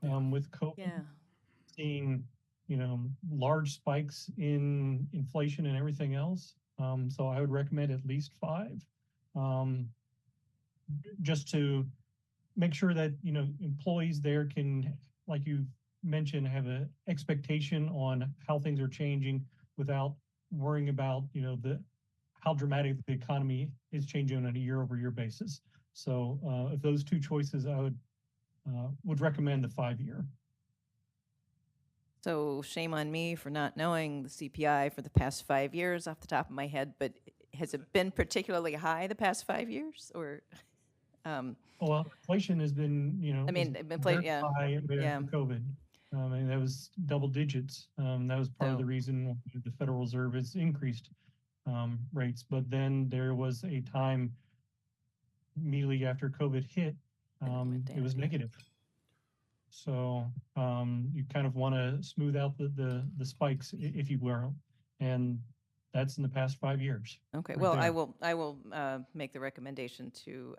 With COVID, Yeah. seeing, large spikes in inflation and everything else. So I would recommend at least 5, just to make sure that, employees there can, like you mentioned, have an expectation on how things are changing without worrying about, how dramatic the economy is changing on a year-over-year basis. So if those two choices, I would recommend the 5-year. So shame on me for not knowing the CPI for the past 5 years off the top of my head, but has it been particularly high the past 5 years, or? Well, inflation has been, I mean, was inflation, very yeah, high right yeah. after COVID. And that was double digits. That was part of the So- reason the Federal Reserve has increased rates. But then there was a time immediately after COVID hit, went it was down, yeah. negative. So you kind of want to smooth out the spikes, if you will, and that's in the past 5 years. Okay, right well, there. I will make the recommendation to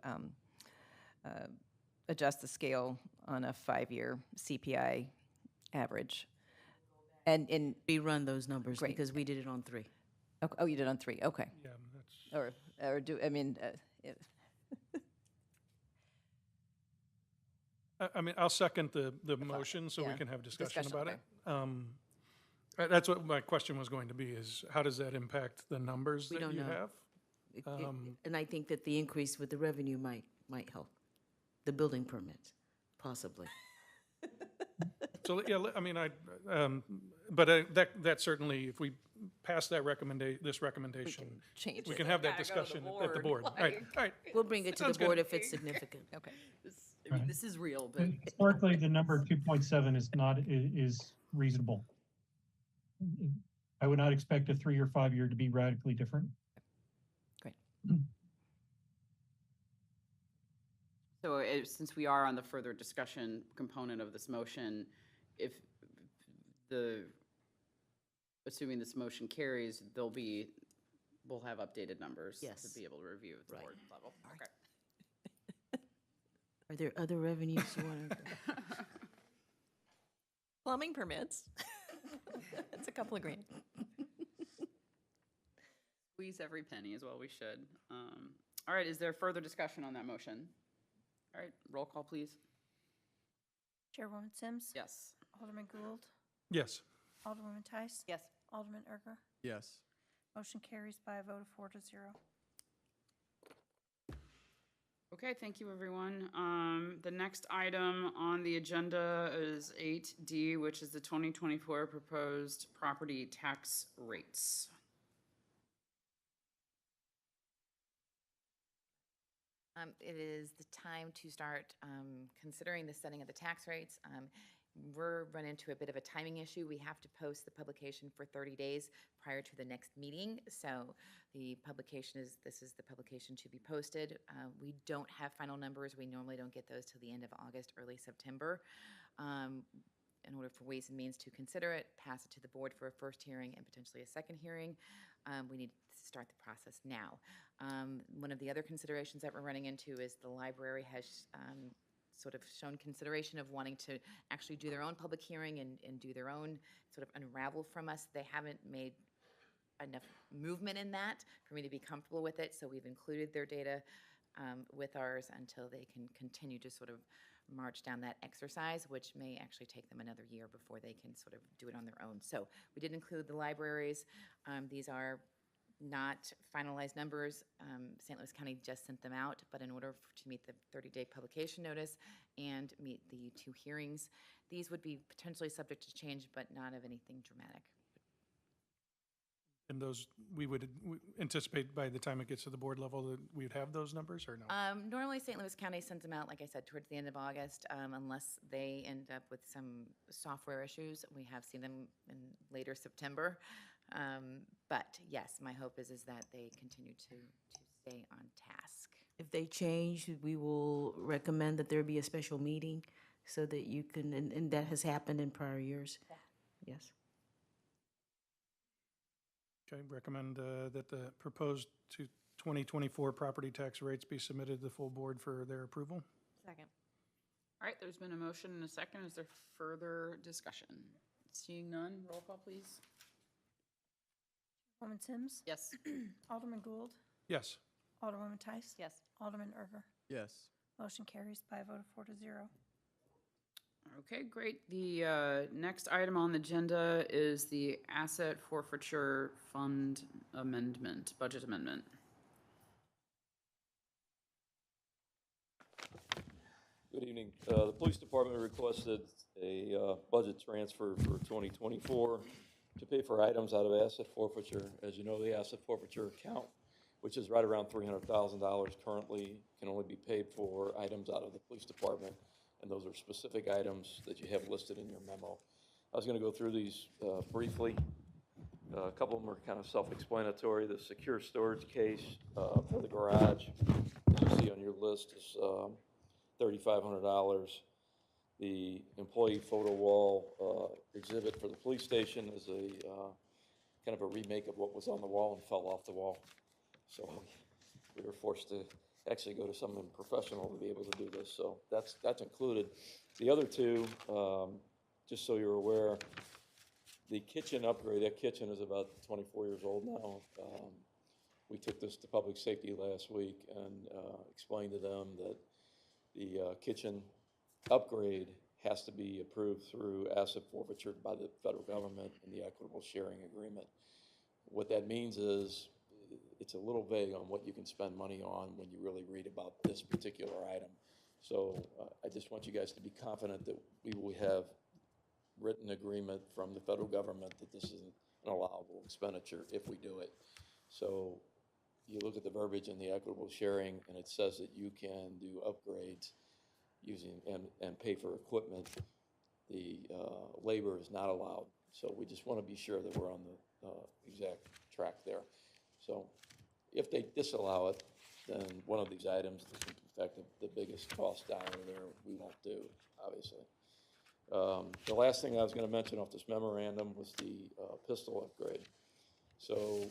adjust the scale on a 5-year CPI average. And in, Rerun those numbers Great. because we did it on 3. oh, you did on 3, okay. Yeah, that's, Or do, I mean, if- I mean, I'll second the thought, motion so we yeah. can have discussion Discussion, about it. That's what my question was going to be, is how does that impact the numbers We that don't you know. have? And I think that the increase with the revenue might help. The building permits, possibly. So, yeah, I mean, but that certainly, if we pass that this recommendation, change we it. can have that Gotta go to the discussion at the board, board. Right, right. We'll bring it to the Sounds board good. if it's significant. Okay. I mean, Right. this is real, but Historically, the number 2.7 is reasonable. I would not expect a 3 or 5 year to be radically different. Great. so since we are on the further discussion component of this motion, if assuming this motion carries, we'll have updated numbers Yes. to be able to review at the Right. board level. Okay. Are there other revenues you want to? Plumbing permits. It's a couple of grand. Squeeze every penny as well, we should. All right, is there further discussion on that motion? All right, roll call, please. Chairwoman Sims. Yes. Alderman Gould. Yes. Alderwoman Tice. Yes. Alderman Erger. Yes. Motion carries by a vote of 4-0. Okay, thank you, everyone. The next item on the agenda is 8D, which is the 2024 proposed property tax rates. It is the time to start considering the setting of the tax rates. We're run into a bit of a timing issue. We have to post the publication for 30 days prior to the next meeting. So the publication this is the publication to be posted. We don't have final numbers. We normally don't get those till the end of August, early September. In order for Ways and Means to consider it, pass it to the board for a first hearing and potentially a second hearing, we need to start the process now. One of the other considerations that we're running into is the library has sort of shown consideration of wanting to actually do their own public hearing and do their own sort of unravel from us. They haven't made enough movement in that for me to be comfortable with it, so we've included their data with ours until they can continue to sort of march down that exercise, which may actually take them another year before they can sort of do it on their own. So we did include the libraries. These are not finalized numbers. St. Louis County just sent them out, but in order to meet the 30-day publication notice and meet the 2 hearings, these would be potentially subject to change, but not of anything dramatic. And those, we would anticipate by the time it gets to the board level that we would have those numbers, or no? Normally, St. Louis County sends them out, like I said, towards the end of August, unless they end up with some software issues. We have seen them in later September. But yes, my hope is that they continue to stay on task. If they change, we will recommend that there be a special meeting so that you can, and that has happened in prior years. Yes. Okay, recommend that the proposed 2024 property tax rates be submitted to the full board for their approval. Second. All right, there's been a motion and a second. Is there further discussion? Seeing none, roll call, please. Woman Sims. Yes. Alderman Gould. Yes. Alderwoman Tice. Yes. Alderman Erger. Yes. Motion carries by a vote of 4-0. Okay, great. The next item on the agenda is the asset forfeiture fund amendment, budget amendment. Good evening. The police department requested a budget transfer for 2024 to pay for items out of asset forfeiture. As you know, the asset forfeiture account, which is right around $300,000 currently, can only be paid for items out of the police department. And those are specific items that you have listed in your memo. I was going to go through these briefly. A couple of them are kind of self-explanatory. The secure storage case for the garage, as you see on your list, is $3,500. The employee photo wall exhibit for the police station is a kind of a remake of what was on the wall and fell off the wall. So we were forced to actually go to someone professional to be able to do this. So that's included. The other two, just so you're aware, the kitchen upgrade, that kitchen is about 24 years old now. We took this to public safety last week and explained to them that the kitchen upgrade has to be approved through asset forfeiture by the federal government in the equitable sharing agreement. What that means is it's a little vague on what you can spend money on when you really read about this particular item. So I just want you guys to be confident that we will have written agreement from the federal government that this is an allowable expenditure if we do it. So you look at the verbiage in the equitable sharing and it says that you can do upgrades using and pay for equipment. The labor is not allowed. So we just want to be sure that we're on the exact track there. So if they disallow it, then one of these items, in fact, the biggest cost dollar there, we won't do, obviously. The last thing I was going to mention off this memorandum was the pistol upgrade. So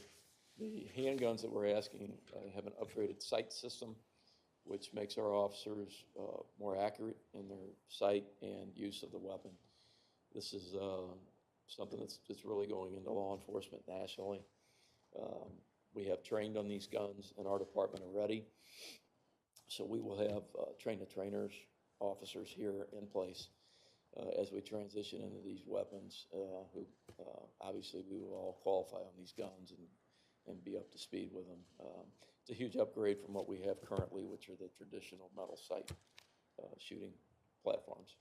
the handguns that we're asking have an upgraded sight system, which makes our officers more accurate in their sight and use of the weapon. This is something that's really going into law enforcement nationally. We have trained on these guns in our department already. So we will have train-the-trainers, officers here in place as we transition into these weapons, who obviously we will all qualify on these guns and be up to speed with them. It's a huge upgrade from what we have currently, which are the traditional metal sight shooting platforms.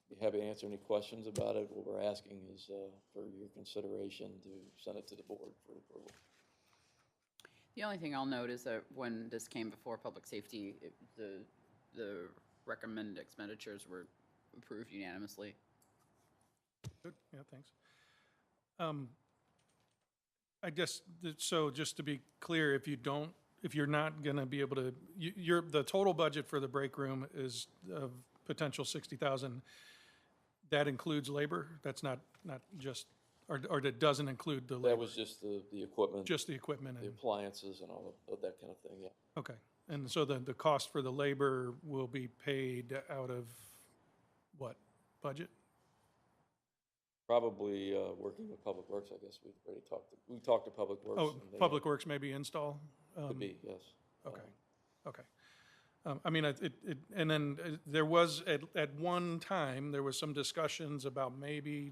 Be happy to answer any questions about it. What we're asking is for your consideration to send it to the board for approval. The only thing I'll note is that when this came before public safety, the recommended expenditures were approved unanimously. Good, yeah, thanks. I guess, so just to be clear, if you're not gonna be able to, the total budget for the break room is of potential 60,000. That includes labor? That's not just, or that doesn't include the labor? That was just the equipment. Just the equipment The and, appliances and all of that kind of thing, yeah. okay. And so the cost for the labor will be paid out of what, budget? Probably working with Public Works, I guess we've already talked to Public Works. Oh, and they Public Works maybe install? Could be, yes. Okay, okay. I mean, and then there was, at one time, there was some discussions about maybe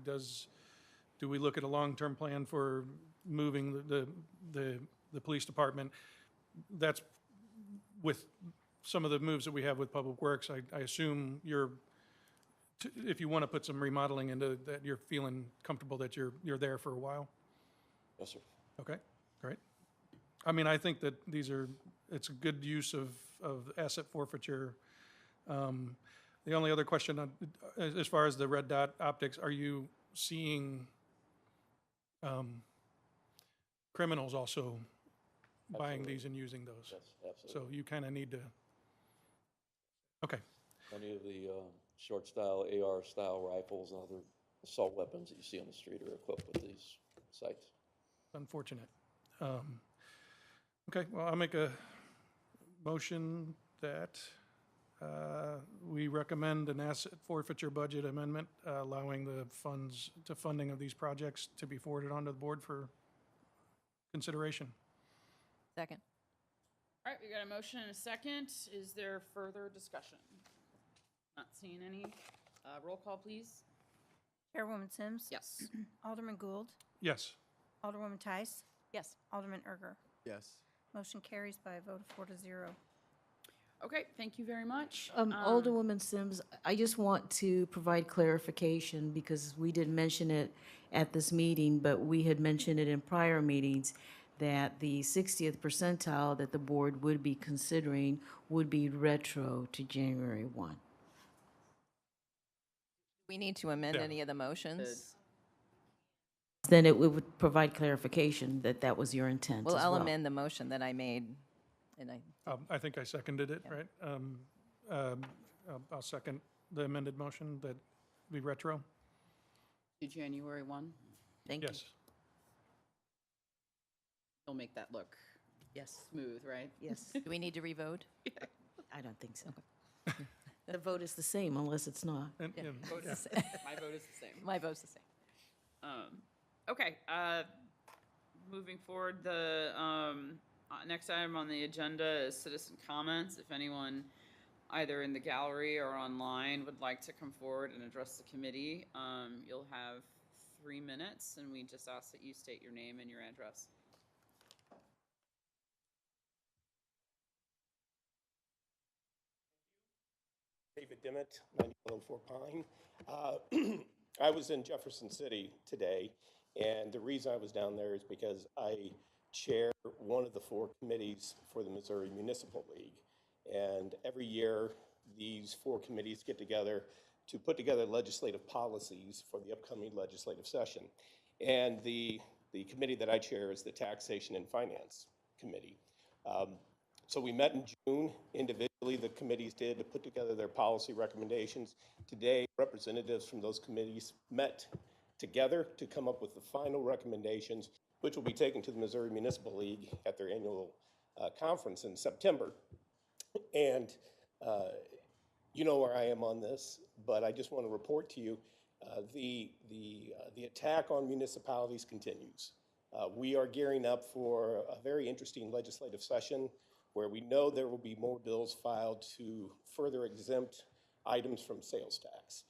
do we look at a long-term plan for moving the police department? That's with some of the moves that we have with Public Works, I assume if you want to put some remodeling into that, you're feeling comfortable that you're there for a while? Yes, sir. Okay, great. I mean, I think that it's a good use of asset forfeiture. The only other question, as far as the red dot optics, are you seeing criminals also buying Absolutely. these and using those? Yes, absolutely. So you kind of need to, okay, Many of the short style, AR style rifles and other assault weapons that you see on the street are equipped with these sights. unfortunate. Okay, well, I'll make a motion that we recommend an asset forfeiture budget amendment, allowing the funding of these projects to be forwarded onto the board for consideration. Second. All right, we got a motion and a second. Is there further discussion? Not seeing any. Roll call, please. Chairwoman Sims. Yes. Alderman Gould. Yes. Alderwoman Tice. Yes. Alderman Erger. Yes. Motion carries by a vote of 4-0. Okay, thank you very much. Alderwoman Sims, I just want to provide clarification because we didn't mention it at this meeting, but we had mentioned it in prior meetings that the 60th percentile that the board would be considering would be retro to January 1. We need to amend Yeah. any of the motions? Then it would provide clarification that that was your intent Well, as I'll well. amend the motion that I made, and I think I seconded it, Yeah. right? I'll second the amended motion that be retro. To January 1. Thank you. Yes. You'll make that look Yes, smooth, right? yes. do we need to revote? I don't think so. The vote is the same unless it's not. And- Yeah. and- Vote yeah. is- My vote is the same. My vote's the same. Okay, moving forward, the next item on the agenda is citizen comments. If anyone, either in the gallery or online, would like to come forward and address the committee, you'll have 3 minutes, and we just ask that you state your name and your address. David Dimmitt, 9104 Pine. I was in Jefferson City today, and the reason I was down there is because I chair one of the 4 committees for the Missouri Municipal League. And every year, these 4 committees get together to put together legislative policies for the upcoming legislative session. And the committee that I chair is the Taxation and Finance Committee. So we met in June individually, the committees did, to put together their policy recommendations. Today, representatives from those committees met together to come up with the final recommendations, which will be taken to the Missouri Municipal League at their annual conference in September. And you know where I am on this, but I just want to report to you, The attack on municipalities continues. We are gearing up for a very interesting legislative session where we know there will be more bills filed to further exempt items from sales tax.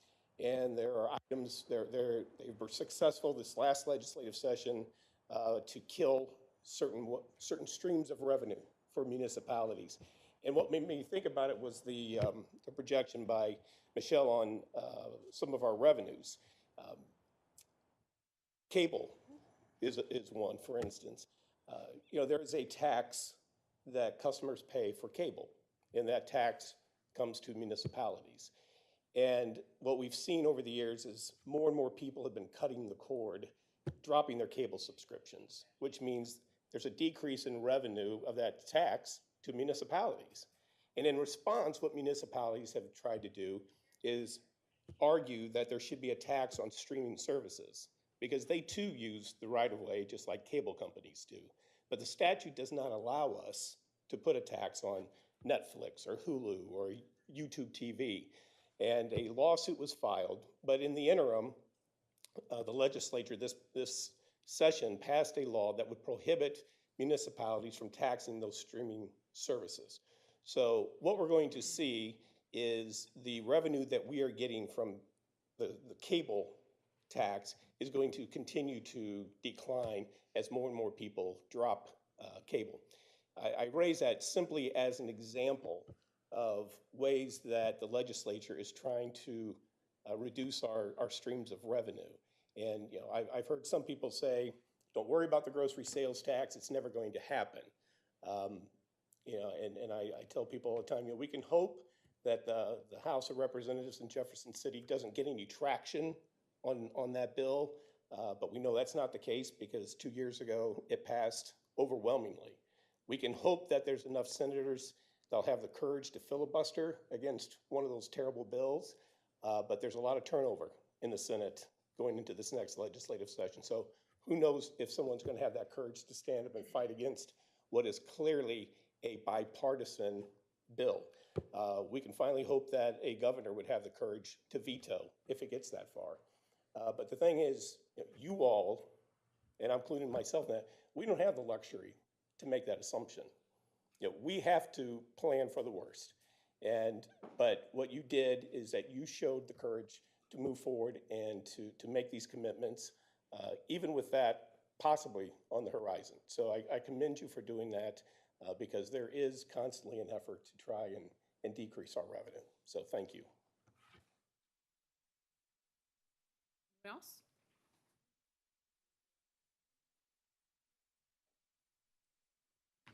And there are items, they were successful this last legislative session to kill certain streams of revenue for municipalities. And what made me think about it was the projection by Michelle on some of our revenues. Cable is one, for instance. There is a tax that customers pay for cable, and that tax comes to municipalities. And what we've seen over the years is more and more people have been cutting the cord, dropping their cable subscriptions, which means there's a decrease in revenue of that tax to municipalities. And in response, what municipalities have tried to do is argue that there should be a tax on streaming services because they too use the right-of-way just like cable companies do. But the statute does not allow us to put a tax on Netflix or Hulu or YouTube TV. And a lawsuit was filed, but in the interim, the legislature this session passed a law that would prohibit municipalities from taxing those streaming services. So what we're going to see is the revenue that we are getting from the cable tax is going to continue to decline as more and more people drop cable. I raise that simply as an example of ways that the legislature is trying to reduce our streams of revenue. And I've heard some people say, don't worry about the grocery sales tax, it's never going to happen. And I tell people all the time, we can hope that the House of Representatives in Jefferson City doesn't get any traction on that bill, but we know that's not the case because 2 years ago it passed overwhelmingly. We can hope that there's enough senators that'll have the courage to filibuster against one of those terrible bills, but there's a lot of turnover in the Senate going into this next legislative session. So who knows if someone's going to have that courage to stand up and fight against what is clearly a bipartisan bill. We can finally hope that a governor would have the courage to veto if it gets that far. But the thing is, you all, and I'm including myself in that, we don't have the luxury to make that assumption. We have to plan for the worst. But what you did is that you showed the courage to move forward and to make these commitments, even with that possibly on the horizon. So I commend you for doing that because there is constantly an effort to try and decrease our revenue. So thank you. Anyone else?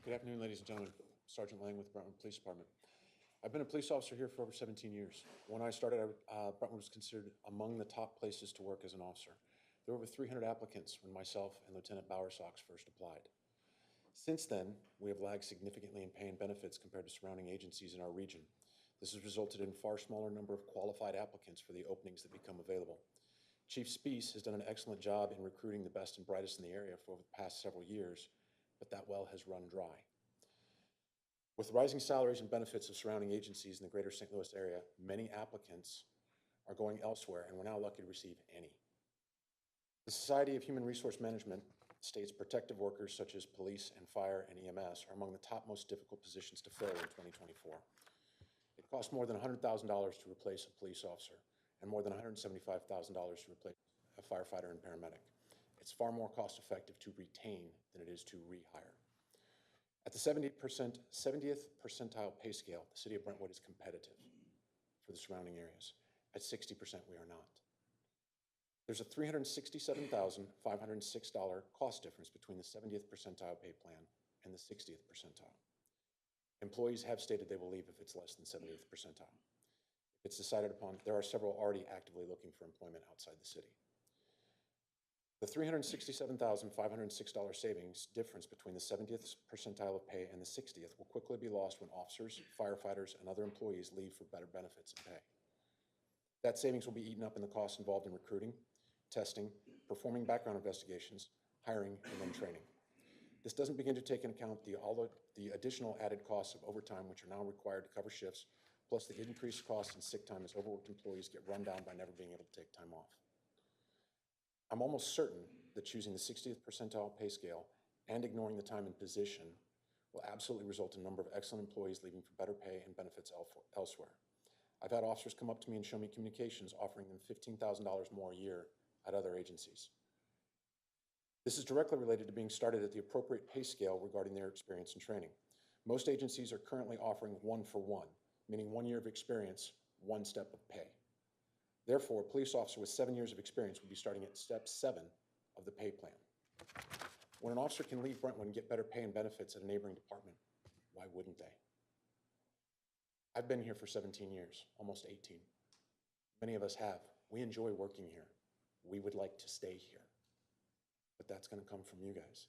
Good afternoon, ladies and gentlemen. Sergeant Lang with Brentwood Police Department. I've been a police officer here for over 17 years. When I started, Brentwood was considered among the top places to work as an officer. There were over 300 applicants when myself and Lieutenant Bowersox first applied. Since then, we have lagged significantly in pay and benefits compared to surrounding agencies in our region. This has resulted in a far smaller number of qualified applicants for the openings that become available. Chief Speece has done an excellent job in recruiting the best and brightest in the area for over the past several years, but that well has run dry. With rising salaries and benefits of surrounding agencies in the greater St. Louis area, many applicants are going elsewhere, and we're now lucky to receive any. The Society of Human Resource Management states protective workers such as police and fire and EMS are among the top most difficult positions to fill in 2024. It costs more than $100,000 to replace a police officer and more than $175,000 to replace a firefighter and paramedic. It's far more cost effective to retain than it is to rehire. At the 70th percentile pay scale, the city of Brentwood is competitive for the surrounding areas. At 60%, we are not. There's a $367,506 cost difference between the 70th percentile pay plan and the 60th percentile. Employees have stated they will leave if it's less than 70th percentile. If it's decided upon, there are several already actively looking for employment outside the city. The $367,506 savings difference between the 70th percentile of pay and the 60th will quickly be lost when officers, firefighters, and other employees leave for better benefits and pay. That savings will be eaten up in the costs involved in recruiting, testing, performing background investigations, hiring, and then training. This doesn't begin to take into account the additional added costs of overtime, which are now required to cover shifts, plus the increased costs in sick time as overworked employees get run down by never being able to take time off. I'm almost certain that choosing the 60th percentile pay scale and ignoring the time and position will absolutely result in a number of excellent employees leaving for better pay and benefits elsewhere. I've had officers come up to me and show me communications offering them $15,000 more a year at other agencies. This is directly related to being started at the appropriate pay scale regarding their experience and training. Most agencies are currently offering 1-for-1, meaning 1 year of experience, 1 step of pay. Therefore, a police officer with 7 years of experience would be starting at step 7 of the pay plan. When an officer can leave Brentwood and get better pay and benefits at a neighboring department, why wouldn't they? I've been here for 17 years, almost 18. Many of us have. We enjoy working here. We would like to stay here. But that's going to come from you guys.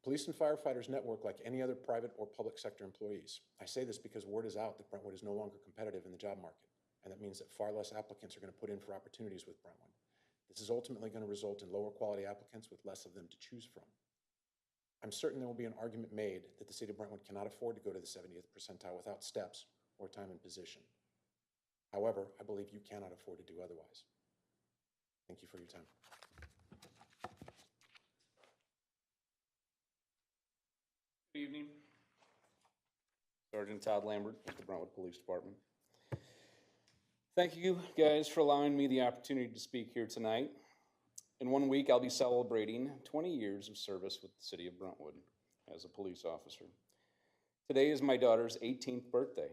Police and firefighters network like any other private or public sector employees. I say this because word is out that Brentwood is no longer competitive in the job market, and that means that far less applicants are going to put in for opportunities with Brentwood. This is ultimately going to result in lower quality applicants with less of them to choose from. I'm certain there will be an argument made that the city of Brentwood cannot afford to go to the 70th percentile without steps or time and position. However, I believe you cannot afford to do otherwise. Thank you for your time. Good evening. Sergeant Todd Lambert with the Brentwood Police Department. Thank you guys for allowing me the opportunity to speak here tonight. In 1 week, I'll be celebrating 20 years of service with the city of Brentwood as a police officer. Today is my daughter's 18th birthday.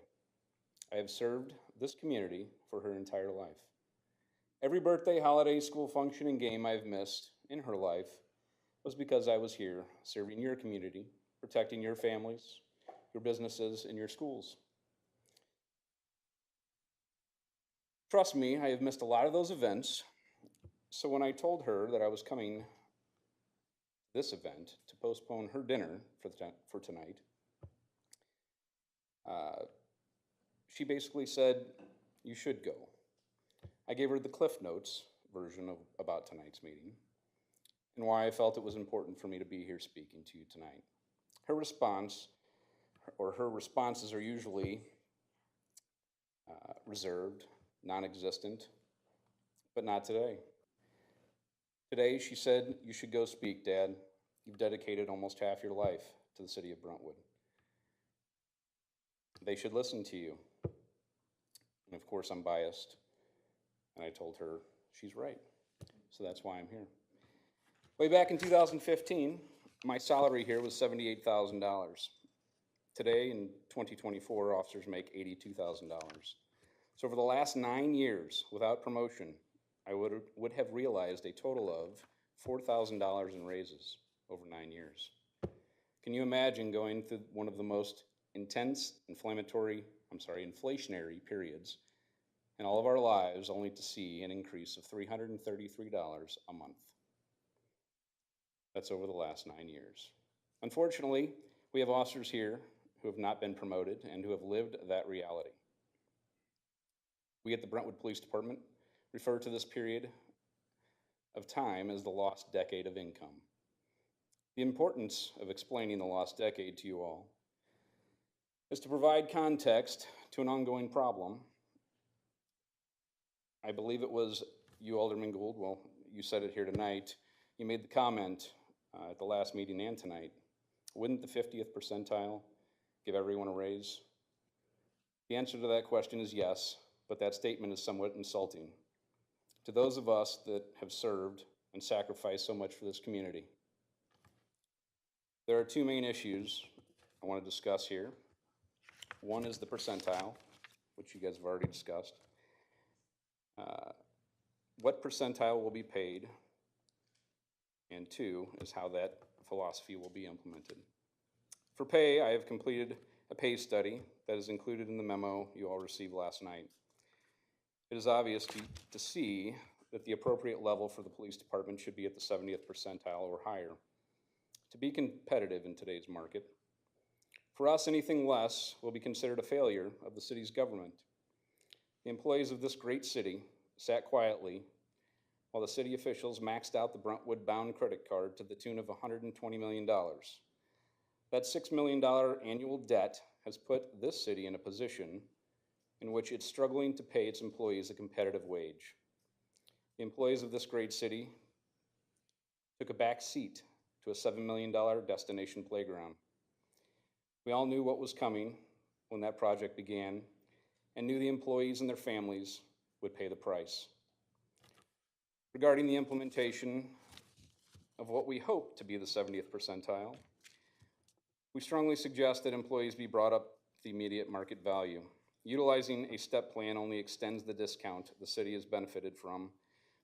I have served this community for her entire life. Every birthday, holiday, school function, and game I've missed in her life was because I was here serving your community, protecting your families, your businesses, and your schools. Trust me, I have missed a lot of those events. So when I told her that I was coming to this event to postpone her dinner for tonight, she basically said, "You should go." I gave her the Cliff Notes version of about tonight's meeting and why I felt it was important for me to be here speaking to you tonight. Her responses are usually reserved, non-existent, but not today. Today, she said, "You should go speak, Dad. You've dedicated almost half your life to the city of Brentwood. They should listen to you." And of course, I'm biased. And I told her she's right. So that's why I'm here. Way back in 2015, my salary here was $78,000. Today, in 2024, officers make $82,000. So for the last 9 years, without promotion, I would have realized a total of $4,000 in raises over 9 years. Can you imagine going through one of the most intense inflationary periods in all of our lives only to see an increase of $333 a month? That's over the last 9 years. Unfortunately, we have officers here who have not been promoted and who have lived that reality. We at the Brentwood Police Department refer to this period of time as the lost decade of income. The importance of explaining the lost decade to you all is to provide context to an ongoing problem. I believe it was you, Alderman Gould, well, you said it here tonight. You made the comment at the last meeting and tonight. Wouldn't the 50th percentile give everyone a raise? The answer to that question is yes, but that statement is somewhat insulting to those of us that have served and sacrificed so much for this community. There are two main issues I want to discuss here. One is the percentile, which you guys have already discussed. What percentile will be paid? And two is how that philosophy will be implemented. For pay, I have completed a pay study that is included in the memo you all received last night. It is obvious to see that the appropriate level for the police department should be at the 70th percentile or higher to be competitive in today's market. For us, anything less will be considered a failure of the city's government. The employees of this great city sat quietly while the city officials maxed out the Brentwood bound credit card to the tune of $120 million. That $6 million annual debt has put this city in a position in which it's struggling to pay its employees a competitive wage. The employees of this great city took a back seat to a $7 million destination playground. We all knew what was coming when that project began and knew the employees and their families would pay the price. Regarding the implementation of what we hope to be the 70th percentile, we strongly suggest that employees be brought up the immediate market value. Utilizing a step plan only extends the discount the city has benefited from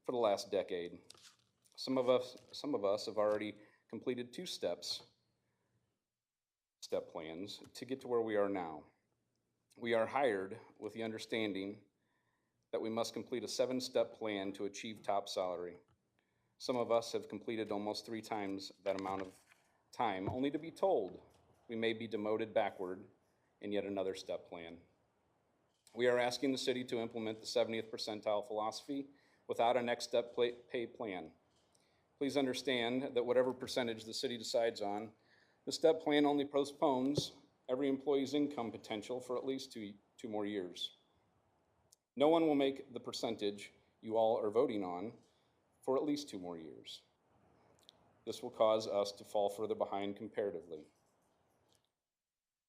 for the last decade. Some of us have already completed 2 step plans to get to where we are now. We are hired with the understanding that we must complete a 7-step plan to achieve top salary. Some of us have completed almost 3 times that amount of time, only to be told we may be demoted backward in yet another step plan. We are asking the city to implement the 70th percentile philosophy without a next step pay plan. Please understand that whatever percentage the city decides on, the step plan only postpones every employee's income potential for at least two more years. No one will make the percentage you all are voting on for at least 2 more years. This will cause us to fall further behind comparatively.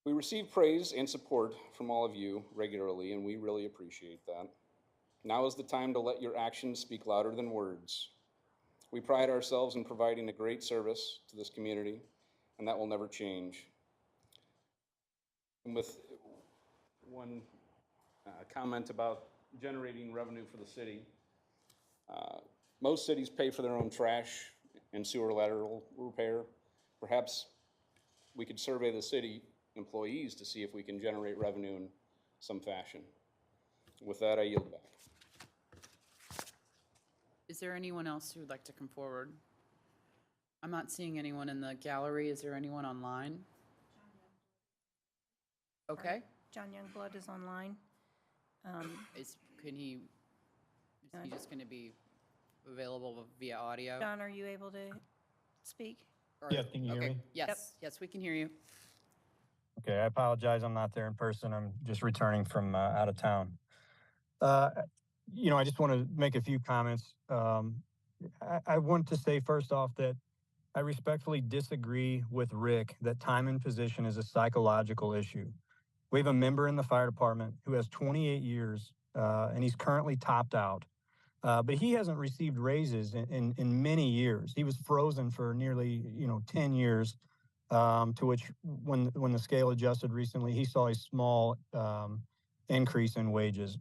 We receive praise and support from all of you regularly, and we really appreciate that. Now is the time to let your actions speak louder than words. We pride ourselves in providing a great service to this community, and that will never change. And with one comment about generating revenue for the city, most cities pay for their own trash and sewer lateral repair. Perhaps we could survey the city employees to see if we can generate revenue in some fashion. With that, I yield back. Is there anyone else who would like to come forward? I'm not seeing anyone in the gallery. Is there anyone online? Okay. John Youngblood is online. Is he just going to be available via audio? John, are you able to speak? Yeah, can you hear me? Yes, yes, we can hear you. Okay, I apologize. I'm not there in person. I'm just returning from out of town. I just want to make a few comments. I want to say first off that I respectfully disagree with Rick that time and position is a psychological issue. We have a member in the fire department who has 28 years and he's currently topped out. But he hasn't received raises in many years. He was frozen for nearly 10 years, to which when the scale adjusted recently, he saw a small increase in wages,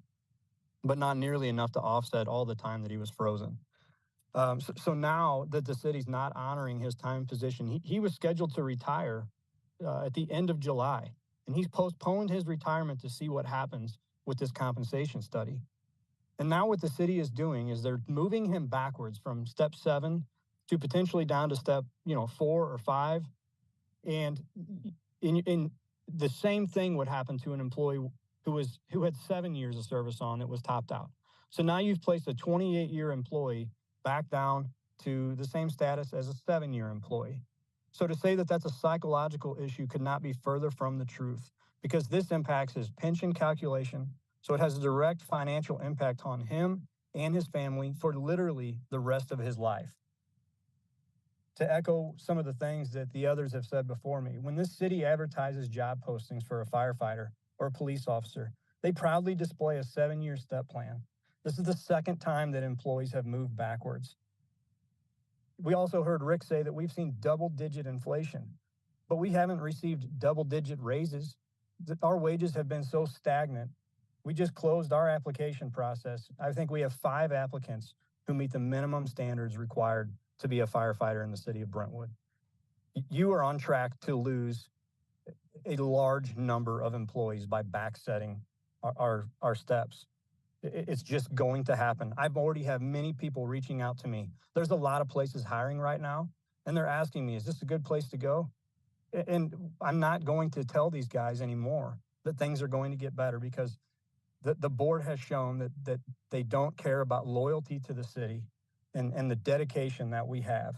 but not nearly enough to offset all the time that he was frozen. So now that the city's not honoring his time position, he was scheduled to retire at the end of July, and he's postponed his retirement to see what happens with this compensation study. And now what the city is doing is they're moving him backwards from step 7 to potentially down to step 4 or 5. And in the same thing would happen to an employee who had 7 years of service on that was topped out. So now you've placed a 28-year employee back down to the same status as a 7-year employee. So to say that that's a psychological issue could not be further from the truth, because this impacts his pension calculation. So it has a direct financial impact on him and his family for literally the rest of his life. To echo some of the things that the others have said before me, when this city advertises job postings for a firefighter or a police officer, they proudly display a 7-year step plan. This is the second time that employees have moved backwards. We also heard Rick say that we've seen double-digit inflation, but we haven't received double-digit raises. Our wages have been so stagnant. We just closed our application process. I think we have 5 applicants who meet the minimum standards required to be a firefighter in the city of Brentwood. You are on track to lose a large number of employees by backsetting our steps. It's just going to happen. I've already had many people reaching out to me. There's a lot of places hiring right now, and they're asking me, is this a good place to go? And I'm not going to tell these guys anymore that things are going to get better, because the board has shown that they don't care about loyalty to the city and the dedication that we have.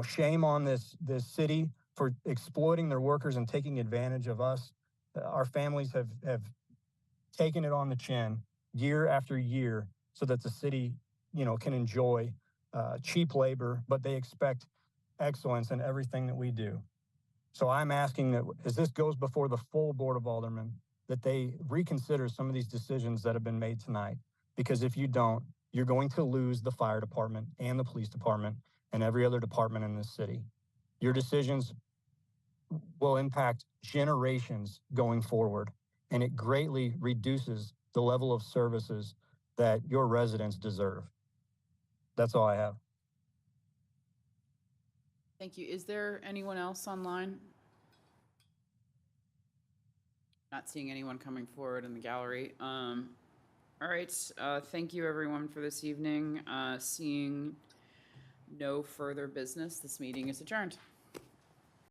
Shame on this city for exploiting their workers and taking advantage of us. Our families have taken it on the chin year after year so that the city, can enjoy cheap labor, but they expect excellence in everything that we do. So I'm asking that as this goes before the full Board of Aldermen, that they reconsider some of these decisions that have been made tonight. Because if you don't, you're going to lose the fire department and the police department and every other department in this city. Your decisions will impact generations going forward, and it greatly reduces the level of services that your residents deserve. That's all I have. Thank you. Is there anyone else online? Not seeing anyone coming forward in the gallery. All right, thank you everyone for this evening. Seeing no further business, this meeting is adjourned.